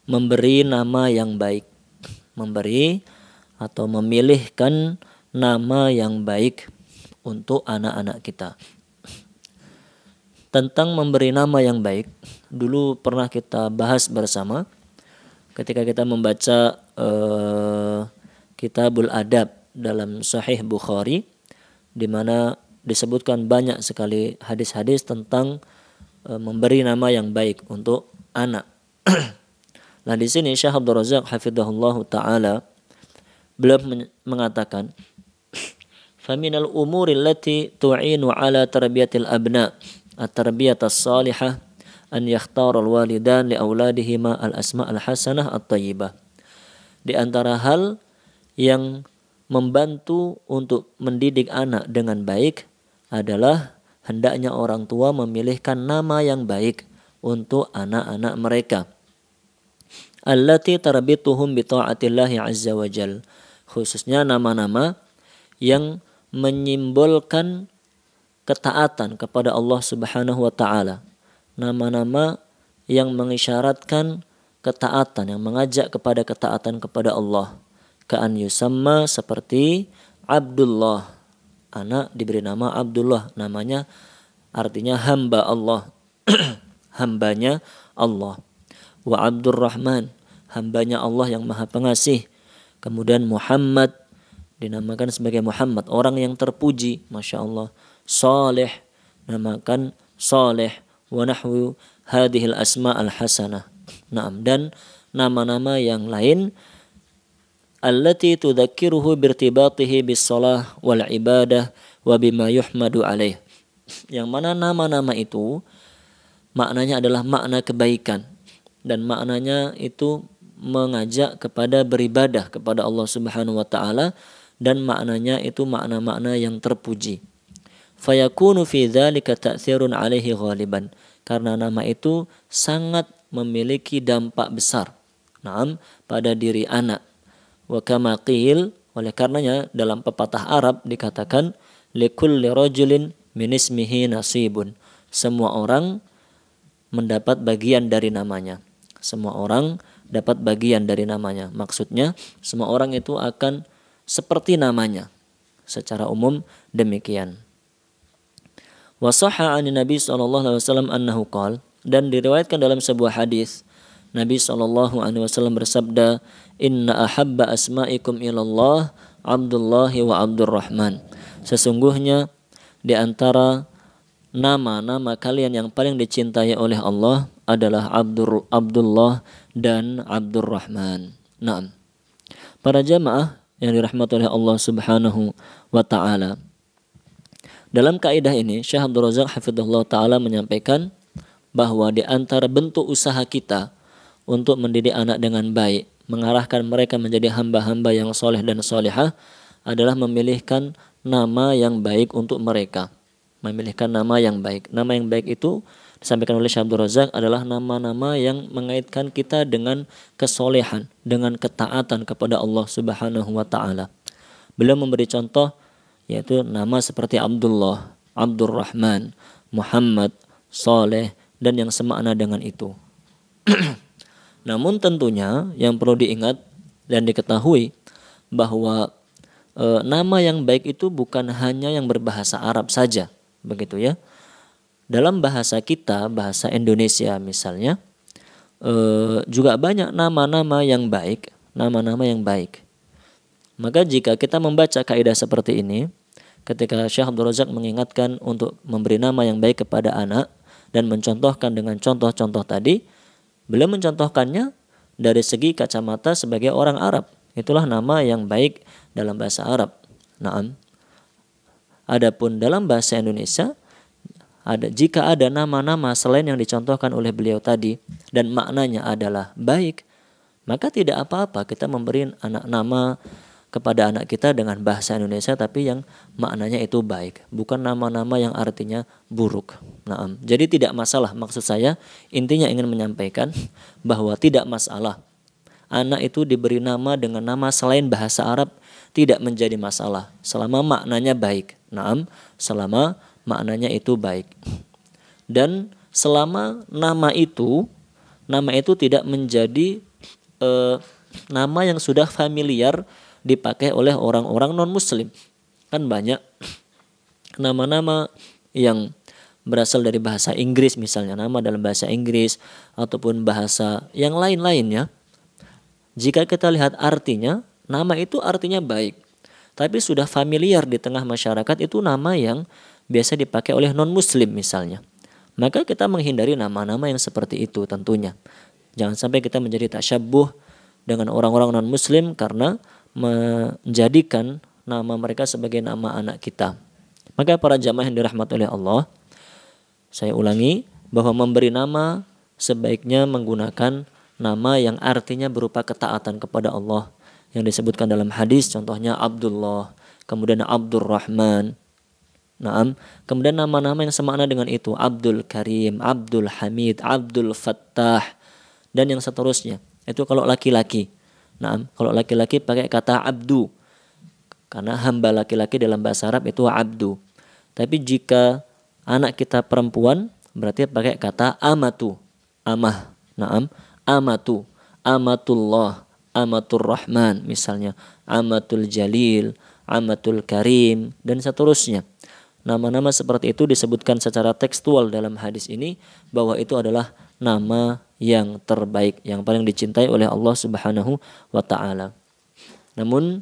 Memberi nama yang baik. Memberi atau memilihkan nama yang baik untuk anak-anak kita. Tentang memberi nama yang baik, dulu pernah kita bahas bersama ketika kita membaca Kitabul Adab dalam Sahih Bukhari, di mana disebutkan banyak sekali hadis-hadis tentang memberi nama yang baik untuk anak. Nah, di sini Syekh Abdul Razak hafizahullahu taala beliau mengatakan, faminal umuri allati tu'inu ala tarbiyatil abna at-tarbiyata as-salihah an yakhtara al-walidan li auladihima al-asma' al-hasanah at-thayyibah. Di antara hal yang membantu untuk mendidik anak dengan baik adalah hendaknya orang tua memilihkan nama yang baik untuk anak-anak mereka. Allati tarbituhum bi ta'atillahi azza wa jal. Khususnya nama-nama yang menyimbolkan ketaatan kepada Allah Subhanahu wa taala. Nama-nama yang mengisyaratkan ketaatan, yang mengajak kepada ketaatan kepada Allah. Ka'an yusamma, seperti Abdullah. Anak diberi nama Abdullah, namanya artinya hamba Allah. Hambanya Allah. Wa Abdurrahman, hambanya Allah yang Maha Pengasih. Kemudian Muhammad, dinamakan sebagai Muhammad, orang yang terpuji, Masya Allah. Saleh, namakan Saleh. Wa nahwu hadhil asma al-hasanah. Naam, dan nama-nama yang lain allati tudzakiruhu birtibatihi bis-shalah wal ibadah wa bima yuhmadu alaih. Yang mana nama-nama itu maknanya adalah makna kebaikan dan maknanya itu mengajak kepada beribadah kepada Allah Subhanahu wa taala, dan maknanya itu makna-makna yang terpuji. Fayakunu fi dzalika ta'thirun alaihi ghaliban, karena nama itu sangat memiliki dampak besar pada diri anak. Wa kama qil, oleh karenanya dalam pepatah Arab dikatakan likulli rajulin min ismihi nasibun. Semua orang mendapat bagian dari namanya. Semua orang dapat bagian dari namanya. Maksudnya semua orang itu akan seperti namanya. Secara umum demikian. Wa sahha 'an Nabi sallallahu alaihi wasallam annahu qala, dan diriwayatkan dalam sebuah hadis Nabi sallallahu alaihi wasallam bersabda, inna ahabba asma'ikum ilallah Abdullahi wa Abdurrahman. Sesungguhnya di antara nama-nama kalian yang paling dicintai oleh Allah adalah Abdullah dan Abdurrahman. Naam. Para jamaah yang dirahmati oleh Allah Subhanahu wa taala. Dalam kaidah ini Syekh Abdul Razak hafizahullah taala menyampaikan bahwa di antara bentuk usaha kita untuk mendidik anak dengan baik, mengarahkan mereka menjadi hamba-hamba yang soleh dan solehah, adalah memilihkan nama yang baik untuk mereka. Memilihkan nama yang baik. Nama yang baik itu disampaikan oleh Syekh Abdul Razak adalah nama-nama yang mengaitkan kita dengan kesolehan, dengan ketaatan kepada Allah Subhanahu wa taala. Beliau memberi contoh yaitu nama seperti Abdullah, Abdurrahman, Muhammad, Saleh, dan yang semakna dengan itu. Namun tentunya yang perlu diingat dan diketahui bahwa nama yang baik itu bukan hanya yang berbahasa Arab saja, begitu ya. Dalam bahasa kita, bahasa Indonesia misalnya, juga banyak nama-nama yang baik, nama-nama yang baik. Maka jika kita membaca kaidah seperti ini, ketika Syekh Abdul Razak mengingatkan untuk memberi nama yang baik kepada anak dan mencontohkan dengan contoh-contoh tadi, beliau mencontohkannya dari segi kacamata sebagai orang Arab. Itulah nama yang baik dalam bahasa Arab. Naam. Adapun dalam bahasa Indonesia, jika ada nama-nama selain yang dicontohkan oleh beliau tadi dan maknanya adalah baik, maka tidak apa-apa kita memberi anak nama kepada anak kita dengan bahasa Indonesia tapi yang maknanya itu baik, bukan nama-nama yang artinya buruk. Nah, jadi tidak masalah, maksud saya intinya ingin menyampaikan bahwa tidak masalah anak itu diberi nama dengan nama selain bahasa Arab, tidak menjadi masalah selama maknanya baik. Nah, selama maknanya itu baik. Dan selama nama itu tidak menjadi nama yang sudah familiar dipakai oleh orang-orang non-muslim. Kan banyak nama-nama yang berasal dari bahasa Inggris, misalnya nama dalam bahasa Inggris ataupun bahasa yang lain-lainnya. Jika kita lihat artinya, nama itu artinya baik, tapi sudah familiar di tengah masyarakat, itu nama yang biasa dipakai oleh non-muslim misalnya. Maka kita menghindari nama-nama yang seperti itu tentunya. Jangan sampai kita menjadi tasyabbuh dengan orang-orang non-muslim karena menjadikan nama mereka sebagai nama anak kita. Maka para jamaah yang dirahmati oleh Allah, saya ulangi bahwa memberi nama sebaiknya menggunakan nama yang artinya berupa ketaatan kepada Allah yang disebutkan dalam hadis, contohnya Abdullah, kemudian Abdurrahman. Naam, kemudian nama-nama yang semakna dengan itu, Abdul Karim, Abdul Hamid, Abdul Fattah, dan yang seterusnya. Itu kalau laki-laki. Naam, kalau laki-laki pakai kata abdu, karena hamba laki-laki dalam bahasa Arab itu abdu. Tapi jika anak kita perempuan, berarti pakai kata amatu, amah. Naam, amatu, amatullah, amatur rahman misalnya, amatul jalil, amatul karim, dan seterusnya. Nama-nama seperti itu disebutkan secara tekstual dalam hadis ini bahwa itu adalah nama yang terbaik, yang paling dicintai oleh Allah Subhanahu wa taala. Namun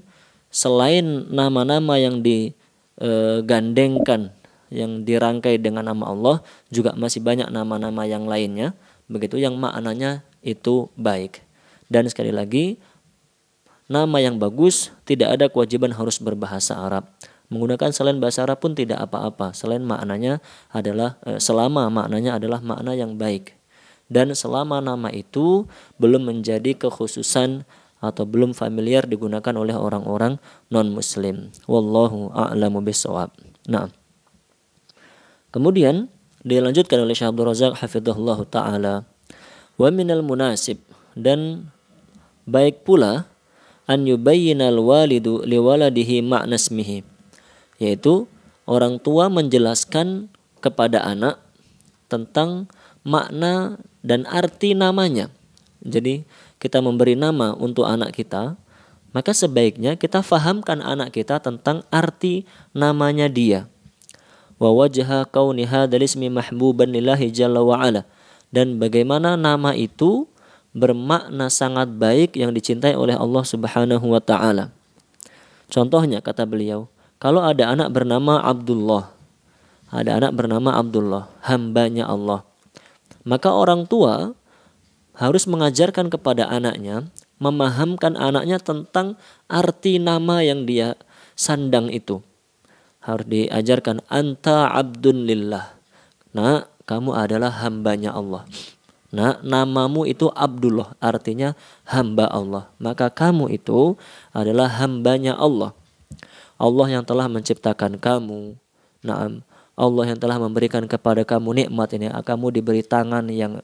selain nama-nama yang digandengkan, yang dirangkai dengan nama Allah, juga masih banyak nama-nama yang lainnya begitu yang maknanya itu baik. Dan sekali lagi, nama yang bagus tidak ada kewajiban harus berbahasa Arab. Menggunakan selain bahasa Arab pun tidak apa-apa, selama maknanya adalah makna yang baik. Dan selama nama itu belum menjadi kekhususan atau belum familiar digunakan oleh orang-orang non-muslim. Wallahu a'lamu bishawab. Nah, kemudian dilanjutkan oleh Syekh Abdul Razak hafizahullah ta'ala, wa minal munasib, dan baik pula an yubayyinal walidu liwaladihi ma'na ismihi, yaitu orang tua menjelaskan kepada anak tentang makna dan arti namanya. Jadi kita memberi nama untuk anak kita, maka sebaiknya kita fahamkan anak kita tentang arti namanya dia. Wa wajha kauni hadzal ismi mahbuban lillahi jalla wa ala, dan bagaimana nama itu bermakna sangat baik yang dicintai oleh Allah Subhanahu wa taala. Contohnya kata beliau, kalau ada anak bernama Abdullah, hambanya Allah, maka orang tua harus mengajarkan kepada anaknya, memahamkan anaknya tentang arti nama yang dia sandang itu. Harus diajarkan, anta abdun lillah. Nah, kamu adalah hambanya Allah. Nah, namamu itu Abdullah, artinya hamba Allah. Maka kamu itu adalah hambanya Allah. Allah yang telah menciptakan kamu. Naam, Allah yang telah memberikan kepada kamu nikmat ini. Kamu diberi tangan yang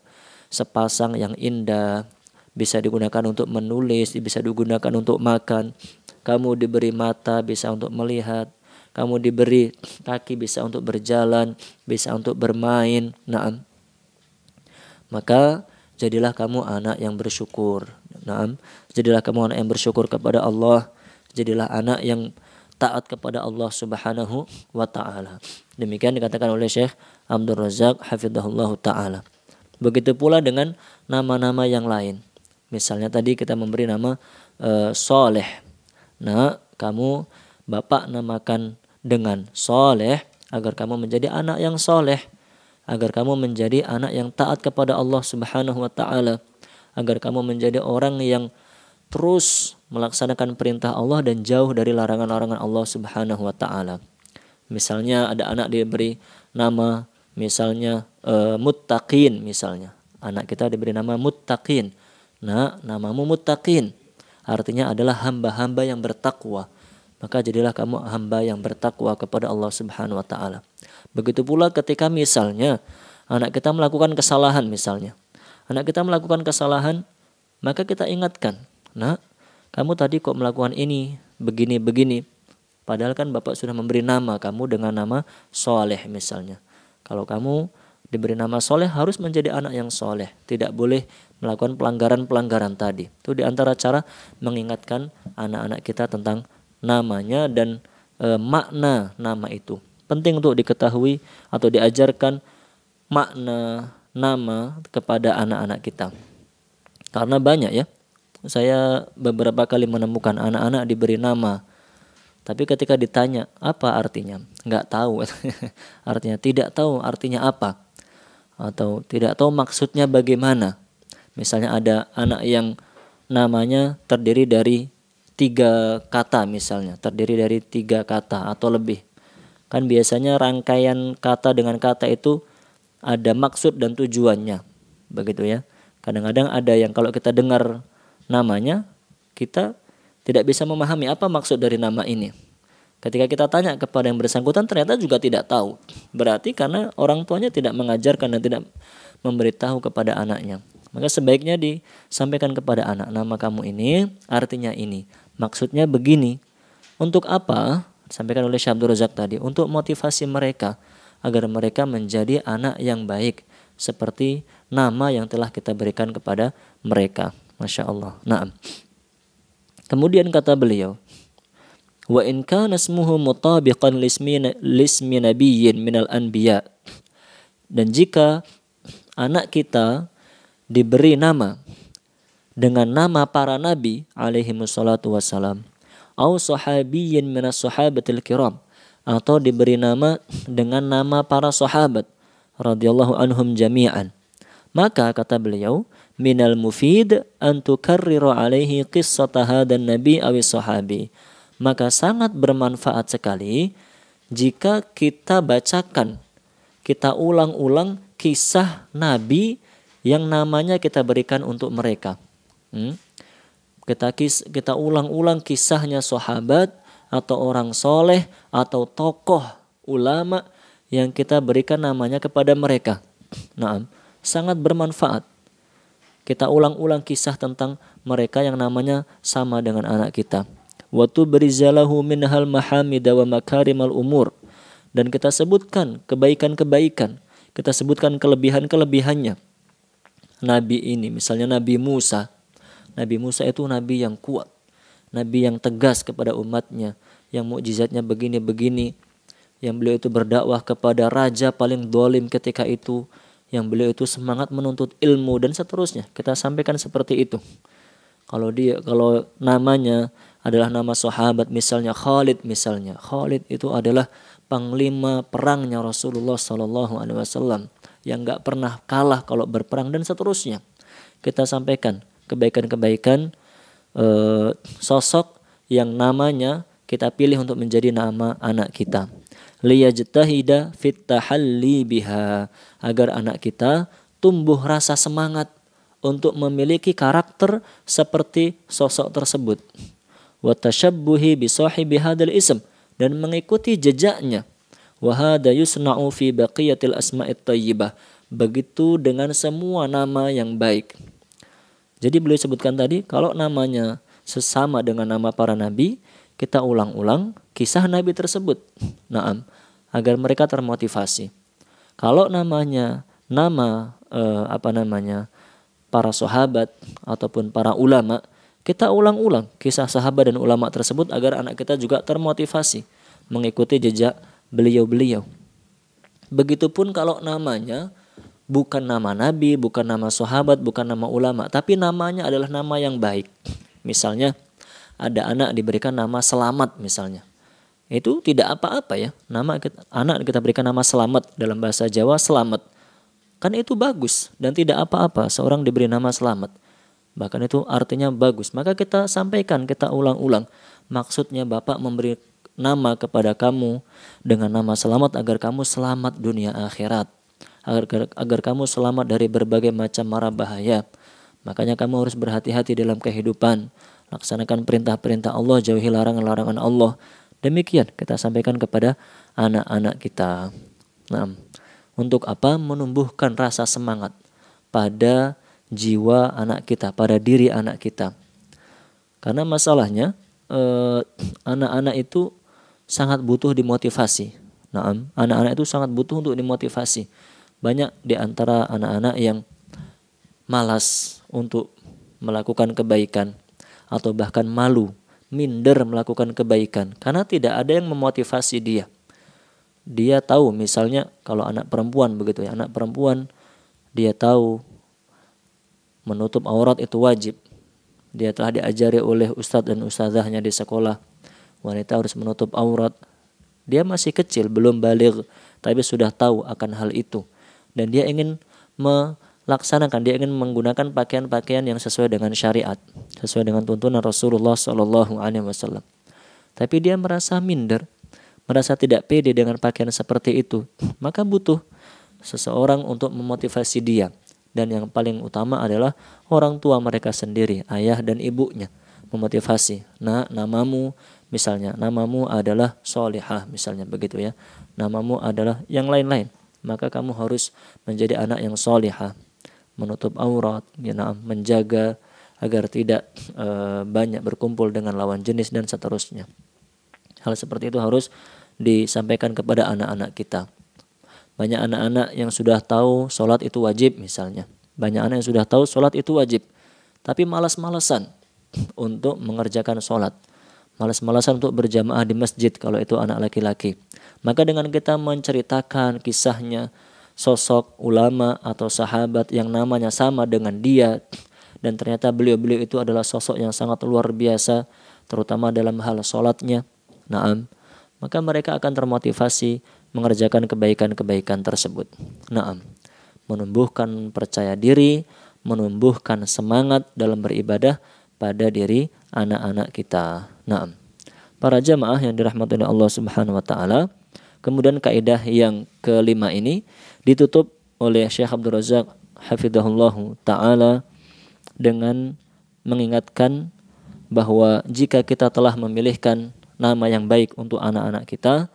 sepasang yang indah, bisa digunakan untuk menulis, bisa digunakan untuk makan. Kamu diberi mata, bisa untuk melihat. Kamu diberi kaki, bisa untuk berjalan, bisa untuk bermain. Naam. Maka jadilah kamu anak yang bersyukur. Naam. Jadilah kamu anak yang bersyukur kepada Allah. Jadilah anak yang taat kepada Allah Subhanahu wa taala. Demikian dikatakan oleh Syekh Abdul Razak hafizahullah taala. Begitu pula dengan nama-nama yang lain. Misalnya tadi kita memberi nama Soleh. Nah, kamu bapak namakan dengan Soleh agar kamu menjadi anak yang soleh, agar kamu menjadi anak yang taat kepada Allah Subhanahu wa taala, agar kamu menjadi orang yang terus melaksanakan perintah Allah dan jauh dari larangan-larangan Allah Subhanahu wa taala. Misalnya ada anak diberi nama misalnya Muttaqin misalnya. Anak kita diberi nama Muttaqin. Nah, namamu Muttaqin. artinya adalah hamba-hamba yang bertakwa. Maka jadilah kamu hamba yang bertakwa kepada Allah Subhanahu wa taala. Begitu pula ketika misalnya anak kita melakukan kesalahan misalnya. Anak kita melakukan kesalahan, maka kita ingatkan, "Nak, kamu tadi kok melakukan ini, begini-begini." Padahal kan Bapak sudah memberi nama kamu dengan nama Soleh misalnya. Kalau kamu diberi nama Soleh harus menjadi anak yang soleh. Tidak boleh melakukan pelanggaran-pelanggaran tadi. Itu diantara cara mengingatkan anak-anak kita tentang namanya dan makna nama itu. Penting untuk diketahui atau diajarkan makna nama kepada anak-anak kita. Karena banyak ya. Saya beberapa kali menemukan anak-anak diberi nama, tapi ketika ditanya apa artinya, nggak tahu. Artinya tidak tahu artinya apa, atau tidak tahu maksudnya bagaimana. Misalnya ada anak yang namanya terdiri dari 3 kata misalnya, terdiri dari 3 kata atau lebih. Kan biasanya rangkaian kata dengan kata itu ada maksud dan tujuannya, begitu ya. Kadang-kadang ada yang kalau kita dengar namanya, kita tidak bisa memahami apa maksud dari nama ini. Ketika kita tanya kepada yang bersangkutan ternyata juga tidak tahu. Berarti karena orang tuanya tidak mengajarkan dan tidak memberitahu kepada anaknya. Maka sebaiknya disampaikan kepada anak, nama kamu ini artinya ini, maksudnya begini. Untuk apa? Disampaikan oleh Syekh Abdul Razak tadi, untuk motivasi mereka agar mereka menjadi anak yang baik seperti nama yang telah kita berikan kepada mereka. Masya Allah. Naam. Kemudian kata beliau, wa in kana ismuhu mutabiqan lismi nabiyyin minal anbiya. Dan jika anak kita diberi nama dengan nama para nabi alaihi wassalatu wassalam, au sahabiyyin minas sahabatil kiram, atau diberi nama dengan nama para sahabat radhiyallahu anhum jami'an, maka kata beliau, minal mufid an tukarriru alaihi qissata hadan nabi awi sahabi. Maka sangat bermanfaat sekali jika kita bacakan, kita ulang-ulang kisah nabi yang namanya kita berikan untuk mereka. Kita ulang-ulang kisahnya sahabat atau orang soleh atau tokoh ulama yang kita berikan namanya kepada mereka. Nah, sangat bermanfaat. Kita ulang-ulang kisah tentang mereka yang namanya sama dengan anak kita. Wa tubrizalahu minhal mahamida wa makarimal umur. Dan kita sebutkan kebaikan-kebaikan, kita sebutkan kelebihan-kelebihannya. Nabi ini, misalnya Nabi Musa. Nabi Musa itu nabi yang kuat, nabi yang tegas kepada umatnya, yang mukjizatnya begini-begini, yang beliau itu berdakwah kepada raja paling zalim ketika itu, yang beliau itu semangat menuntut ilmu dan seterusnya. Kita sampaikan seperti itu. Kalau namanya adalah nama sahabat, misalnya Khalid misalnya. Khalid itu adalah panglima perangnya Rasulullah SAW yang nggak pernah kalah kalau berperang dan seterusnya. Kita sampaikan kebaikan-kebaikan sosok yang namanya kita pilih untuk menjadi nama anak kita. Liyajtahida fit tahalli biha, agar anak kita tumbuh rasa semangat untuk memiliki karakter seperti sosok tersebut. Wa tashabbuhi bi sahibi hadzal ism, dan mengikuti jejaknya. Wa hadza yusna'u fi baqiyatil asma'it thayyibah, begitu dengan semua nama yang baik. Jadi beliau sebutkan tadi, kalau namanya sesama dengan nama para nabi, kita ulang-ulang kisah nabi tersebut. Naam, agar mereka termotivasi. Kalau namanya para sahabat ataupun para ulama, kita ulang-ulang kisah sahabat dan ulama tersebut agar anak kita juga termotivasi mengikuti jejak beliau-beliau. Begitupun kalau namanya bukan nama nabi, bukan nama sahabat, bukan nama ulama, tapi namanya adalah nama yang baik. Misalnya ada anak diberikan nama Selamat misalnya. Itu tidak apa-apa ya. Anak kita berikan nama Selamat, dalam bahasa Jawa Selamat. Kan itu bagus dan tidak apa-apa seorang diberi nama Selamat. Bahkan itu artinya bagus. Maka kita sampaikan, kita ulang-ulang. Maksudnya Bapak memberi nama kepada kamu dengan nama Selamat agar kamu selamat dunia akhirat. Agar kamu selamat dari berbagai macam mara bahaya. Makanya kamu harus berhati-hati dalam kehidupan. Laksanakan perintah-perintah Allah, jauhi larangan-larangan Allah. Demikian kita sampaikan kepada anak-anak kita. Nah, untuk apa? Menumbuhkan rasa semangat pada jiwa anak kita, pada diri anak kita. Karena masalahnya anak-anak itu sangat butuh dimotivasi. Nah, anak-anak itu sangat butuh untuk dimotivasi. Banyak di antara anak-anak yang malas untuk melakukan kebaikan atau bahkan malu, minder melakukan kebaikan karena tidak ada yang memotivasi dia. Dia tahu misalnya kalau anak perempuan begitu ya, anak perempuan dia tahu menutup aurat itu wajib. Dia telah diajari oleh ustadz dan ustazahnya di sekolah, wanita harus menutup aurat. Dia masih kecil, belum baligh, tapi sudah tahu akan hal itu. Dan dia ingin melaksanakan, dia ingin menggunakan pakaian-pakaian yang sesuai dengan syariat, sesuai dengan tuntunan Rasulullah SAW. Tapi dia merasa minder, merasa tidak pede dengan pakaian seperti itu. Maka butuh seseorang untuk memotivasi dia. Dan yang paling utama adalah orang tua mereka sendiri, ayah dan ibunya, memotivasi. Nah, namamu misalnya, namamu adalah solihah misalnya begitu ya. Namamu adalah yang lain-lain. Maka kamu harus menjadi anak yang solihah, menutup aurat, ya, menjaga agar tidak banyak berkumpul dengan lawan jenis dan seterusnya. Hal seperti itu harus disampaikan kepada anak-anak kita. Banyak anak-anak yang sudah tahu sholat itu wajib misalnya. Banyak anak yang sudah tahu sholat itu wajib, tapi malas-malasan untuk mengerjakan sholat. Malas-malasan untuk berjamaah di masjid kalau itu anak laki-laki. Maka dengan kita menceritakan kisahnya sosok ulama atau sahabat yang namanya sama dengan dia, dan ternyata beliau-beliau itu adalah sosok yang sangat luar biasa, terutama dalam hal sholatnya. Naam, maka mereka akan termotivasi mengerjakan kebaikan-kebaikan tersebut. Naam, menumbuhkan percaya diri, menumbuhkan semangat dalam beribadah pada diri anak-anak kita. Naam, para jamaah yang dirahmati oleh Allah Subhanahu wa taala. Kemudian kaidah yang kelima ini ditutup oleh Syekh Abdul Razak hafizahullah taala dengan mengingatkan bahwa jika kita telah memilihkan nama yang baik untuk anak-anak kita,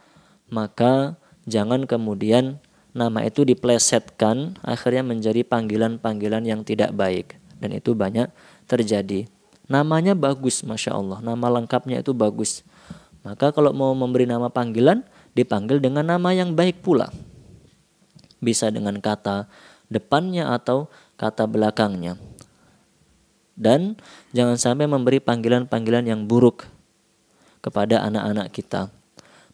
maka jangan kemudian nama itu diplesetkan akhirnya menjadi panggilan-panggilan yang tidak baik. Dan itu banyak terjadi. Namanya bagus, Masya Allah, nama lengkapnya itu bagus. Maka kalau mau memberi nama panggilan, dipanggil dengan nama yang baik pula. Bisa dengan kata depannya atau kata belakangnya. Dan jangan sampai memberi panggilan-panggilan yang buruk kepada anak-anak kita.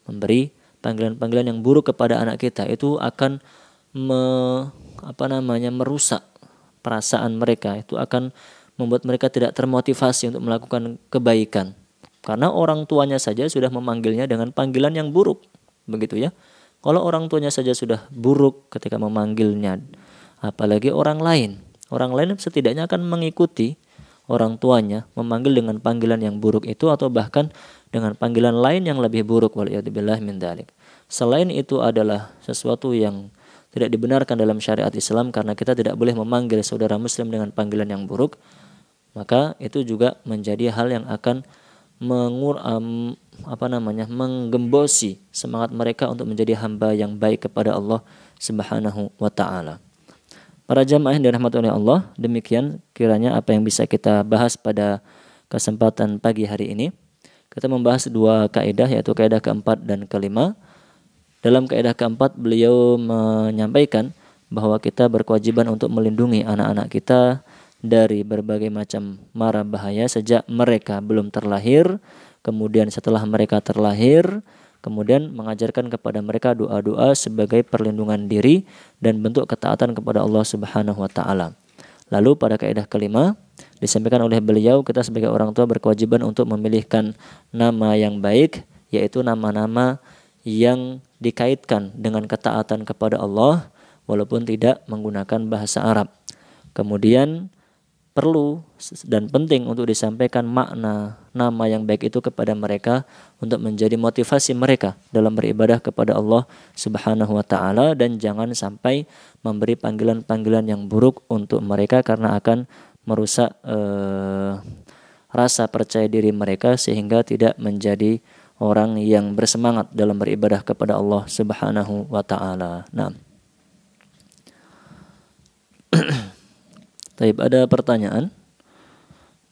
Memberi panggilan-panggilan yang buruk kepada anak kita itu akan merusak perasaan mereka. Itu akan membuat mereka tidak termotivasi untuk melakukan kebaikan. Karena orang tuanya saja sudah memanggilnya dengan panggilan yang buruk. Begitu ya. Kalau orang tuanya saja sudah buruk ketika memanggilnya, apalagi orang lain. Orang lain setidaknya akan mengikuti orang tuanya memanggil dengan panggilan yang buruk itu, atau bahkan dengan panggilan lain yang lebih buruk, waliyadzubillah min dzalik. Selain itu adalah sesuatu yang tidak dibenarkan dalam syariat Islam, karena kita tidak boleh memanggil saudara muslim dengan panggilan yang buruk. Maka itu juga menjadi hal yang akan menggembosi semangat mereka untuk menjadi hamba yang baik kepada Allah Subhanahu wa taala. Para jamaah yang dirahmati oleh Allah, demikian kiranya apa yang bisa kita bahas pada kesempatan pagi hari ini. Kita membahas dua kaidah, yaitu kaidah keempat dan kelima. Dalam kaidah keempat beliau menyampaikan bahwa kita berkewajiban untuk melindungi anak-anak kita dari berbagai macam mara bahaya sejak mereka belum terlahir, kemudian setelah mereka terlahir, kemudian mengajarkan kepada mereka doa-doa sebagai perlindungan diri dan bentuk ketaatan kepada Allah Subhanahu wa taala. Lalu pada kaidah kelima disampaikan oleh beliau, kita sebagai orang tua berkewajiban untuk memilihkan nama yang baik, yaitu nama-nama yang dikaitkan dengan ketaatan kepada Allah walaupun tidak menggunakan bahasa Arab. Kemudian perlu dan penting untuk disampaikan makna nama yang baik itu kepada mereka untuk menjadi motivasi mereka dalam beribadah kepada Allah Subhanahu wa taala, dan jangan sampai memberi panggilan-panggilan yang buruk untuk mereka karena akan merusak rasa percaya diri mereka sehingga tidak menjadi orang yang bersemangat dalam beribadah kepada Allah Subhanahu wa taala. Nah. Taib, ada pertanyaan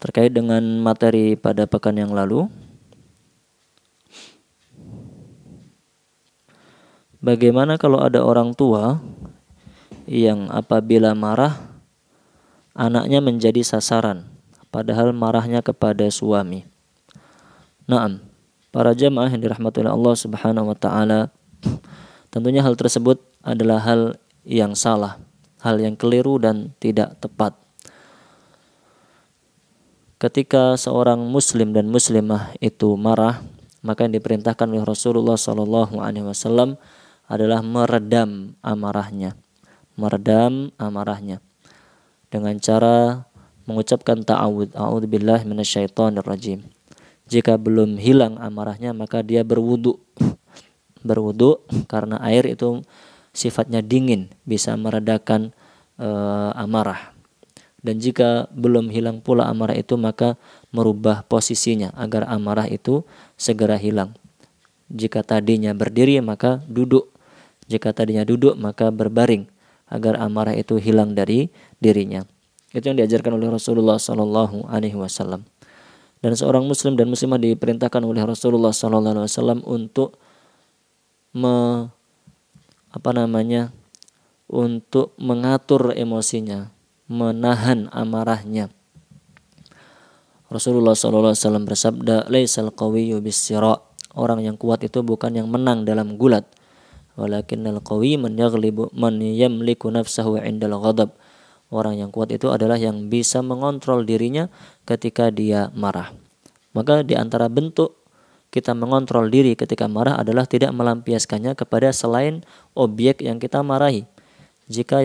terkait dengan materi pada pekan yang lalu. Bagaimana kalau ada orang tua yang apabila marah anaknya menjadi sasaran padahal marahnya kepada suami? Naam, para jamaah yang dirahmati oleh Allah Subhanahu wa taala, tentunya hal tersebut adalah hal yang salah, hal yang keliru dan tidak tepat. Ketika seorang muslim dan muslimah itu marah, maka yang diperintahkan oleh Rasulullah SAW adalah meredam amarahnya. Meredam amarahnya dengan cara mengucapkan ta'awudz, a'udzubillahi minasyaitonirrajim. Jika belum hilang amarahnya, maka dia berwudu. Berwudu karena air itu sifatnya dingin, bisa meredakan amarah. Dan jika belum hilang pula amarah itu, maka merubah posisinya agar amarah itu segera hilang. Jika tadinya berdiri, maka duduk. Jika tadinya duduk, maka berbaring agar amarah itu hilang dari dirinya. Itu yang diajarkan oleh Rasulullah SAW. Dan seorang muslim dan muslimah diperintahkan oleh Rasulullah SAW untuk untuk mengatur emosinya, menahan amarahnya. Rasulullah SAW bersabda, "Laisal qawiyyu bis-sira." Orang yang kuat itu bukan yang menang dalam gulat. Walakinnal qawi man yamliku nafsahu 'indal ghadab. Orang yang kuat itu adalah yang bisa mengontrol dirinya ketika dia marah. Maka di antara bentuk kita mengontrol diri ketika marah adalah tidak melampiaskannya kepada selain objek yang kita marahi. Jika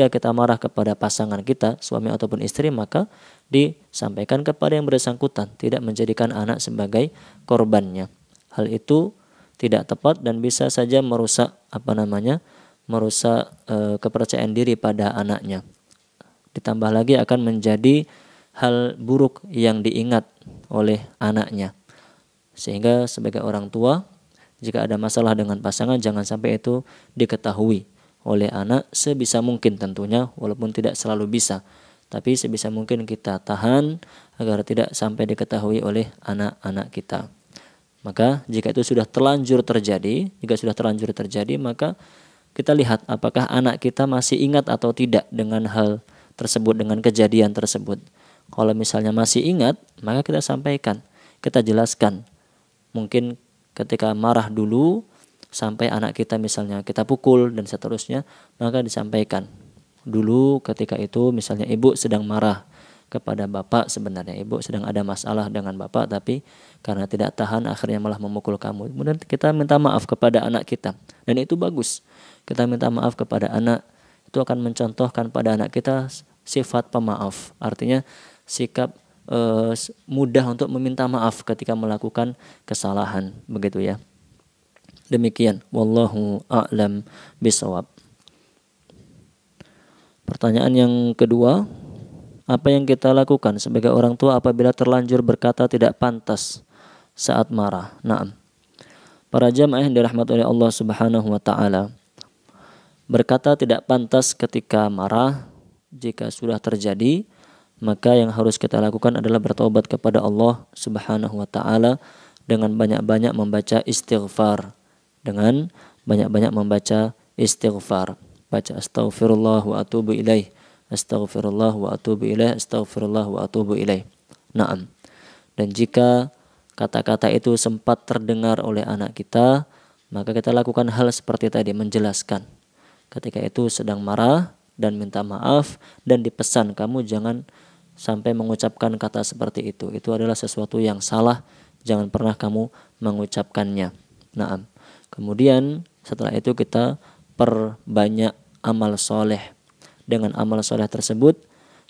kita marah kepada pasangan kita, suami ataupun istri, maka disampaikan kepada yang bersangkutan, tidak menjadikan anak sebagai korbannya. Hal itu tidak tepat dan bisa saja merusak kepercayaan diri pada anaknya. Ditambah lagi akan menjadi hal buruk yang diingat oleh anaknya. Sehingga sebagai orang tua, jika ada masalah dengan pasangan, jangan sampai itu diketahui oleh anak. Sebisa mungkin tentunya, walaupun tidak selalu bisa, tapi sebisa mungkin kita tahan agar tidak sampai diketahui oleh anak-anak kita. Maka jika itu sudah terlanjur terjadi, maka kita lihat apakah anak kita masih ingat atau tidak dengan hal tersebut, dengan kejadian tersebut. Kalau misalnya masih ingat, maka kita sampaikan, kita jelaskan. Mungkin ketika marah dulu, sampai anak kita misalnya kita pukul dan seterusnya, maka disampaikan. Dulu ketika itu misalnya ibu sedang marah kepada bapak, sebenarnya ibu sedang ada masalah dengan bapak, tapi karena tidak tahan akhirnya malah memukul kamu. Kemudian kita minta maaf kepada anak kita, dan itu bagus. Kita minta maaf kepada anak, itu akan mencontohkan pada anak kita sifat pemaaf. Artinya sikap mudah untuk meminta maaf ketika melakukan kesalahan, begitu ya. Demikian, wallahu a'lam bishawab. Pertanyaan yang kedua, apa yang kita lakukan sebagai orang tua apabila terlanjur berkata tidak pantas saat marah? Naam. Para jamaah yang dirahmati oleh Allah Subhanahu wa taala, berkata tidak pantas ketika marah jika sudah terjadi, maka yang harus kita lakukan adalah bertaubat kepada Allah Subhanahu wa taala dengan banyak-banyak membaca istighfar. Dengan banyak-banyak membaca istighfar. Baca astaghfirullah wa atubu ilaih. Astaghfirullah wa atubu ilaih, astaghfirullah wa atubu ilaih. Naam. Dan jika kata-kata itu sempat terdengar oleh anak kita, maka kita lakukan hal seperti tadi, menjelaskan. Ketika itu sedang marah dan minta maaf, dan dipesan kamu jangan sampai mengucapkan kata seperti itu. Itu adalah sesuatu yang salah, jangan pernah kamu mengucapkannya. Naam. Kemudian setelah itu kita perbanyak amal soleh. Dengan amal soleh tersebut,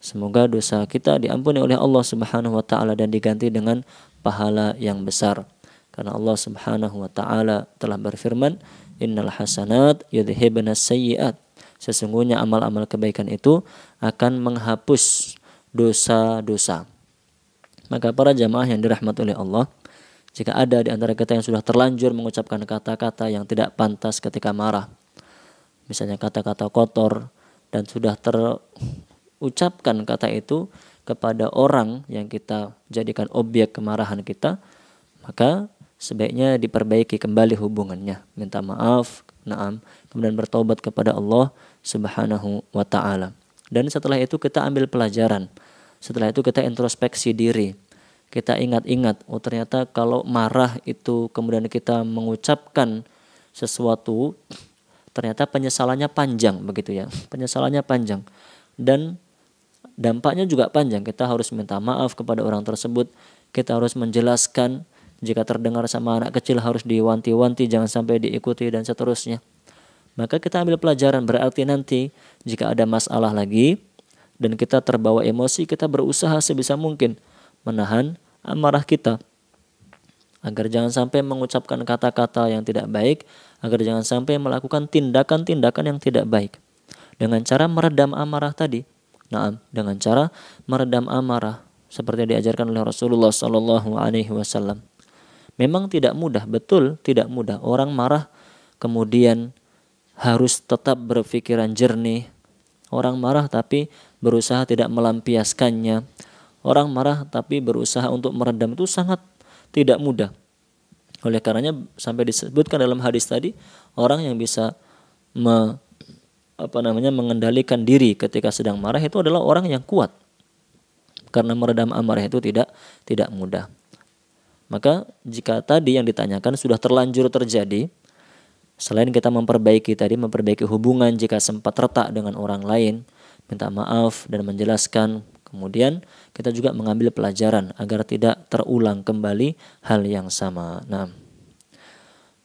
semoga dosa kita diampuni oleh Allah Subhanahu wa taala dan diganti dengan pahala yang besar. Karena Allah Subhanahu wa taala telah berfirman, "Innal hasanat yudhibnas sayyi'at." Sesungguhnya amal-amal kebaikan itu akan menghapus dosa-dosa. Maka para jamaah yang dirahmati oleh Allah, jika ada di antara kita yang sudah terlanjur mengucapkan kata-kata yang tidak pantas ketika marah, misalnya kata-kata kotor, dan sudah terucapkan kata itu kepada orang yang kita jadikan objek kemarahan kita, maka sebaiknya diperbaiki kembali hubungannya, minta maaf, kemudian bertobat kepada Allah Subhanahu wa ta'ala. Dan setelah itu kita ambil pelajaran. Setelah itu kita introspeksi diri. Kita ingat-ingat, oh ternyata kalau marah itu kemudian kita mengucapkan sesuatu, ternyata penyesalannya panjang begitu ya. Penyesalannya panjang dan dampaknya juga panjang. Kita harus minta maaf kepada orang tersebut. Kita harus menjelaskan, jika terdengar sama anak kecil harus diwanti-wanti, jangan sampai diikuti dan seterusnya. Maka kita ambil pelajaran, berarti nanti jika ada masalah lagi dan kita terbawa emosi, kita berusaha sebisa mungkin menahan amarah kita agar jangan sampai mengucapkan kata-kata yang tidak baik, agar jangan sampai melakukan tindakan-tindakan yang tidak baik. Dengan cara meredam amarah tadi. Dengan cara meredam amarah seperti yang diajarkan oleh Rasulullah SAW. Memang tidak mudah, betul tidak mudah. Orang marah kemudian harus tetap berpikiran jernih. Orang marah tapi berusaha tidak melampiaskannya. Orang marah tapi berusaha untuk meredam itu sangat tidak mudah. Oleh karenanya sampai disebutkan dalam hadis tadi, orang yang bisa mengendalikan diri ketika sedang marah itu adalah orang yang kuat. Karena meredam amarah itu tidak mudah. Maka jika tadi yang ditanyakan sudah terlanjur terjadi, selain kita memperbaiki hubungan jika sempat retak dengan orang lain, minta maaf dan menjelaskan, kemudian kita juga mengambil pelajaran agar tidak terulang kembali hal yang sama.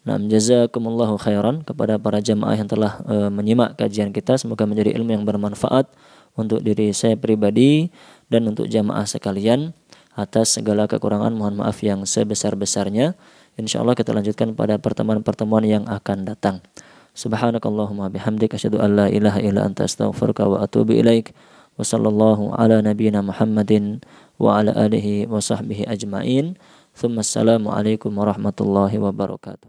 Jazakumullahu khairan kepada para jamaah yang telah menyimak kajian kita. Semoga menjadi ilmu yang bermanfaat untuk diri saya pribadi dan untuk jamaah sekalian. Atas segala kekurangan mohon maaf yang sebesar-besarnya. InsyaAllah kita lanjutkan pada pertemuan-pertemuan yang akan datang. Subhanakallahumma bihamdik asyhadu an la ilaha illa anta astaghfiruka wa atubu ilaik. Wa sallallahu ala nabiyyina Muhammadin wa ala alihi wa sahbihi ajmain. Tsumma assalamu alaikum warahmatullahi wabarakatuh.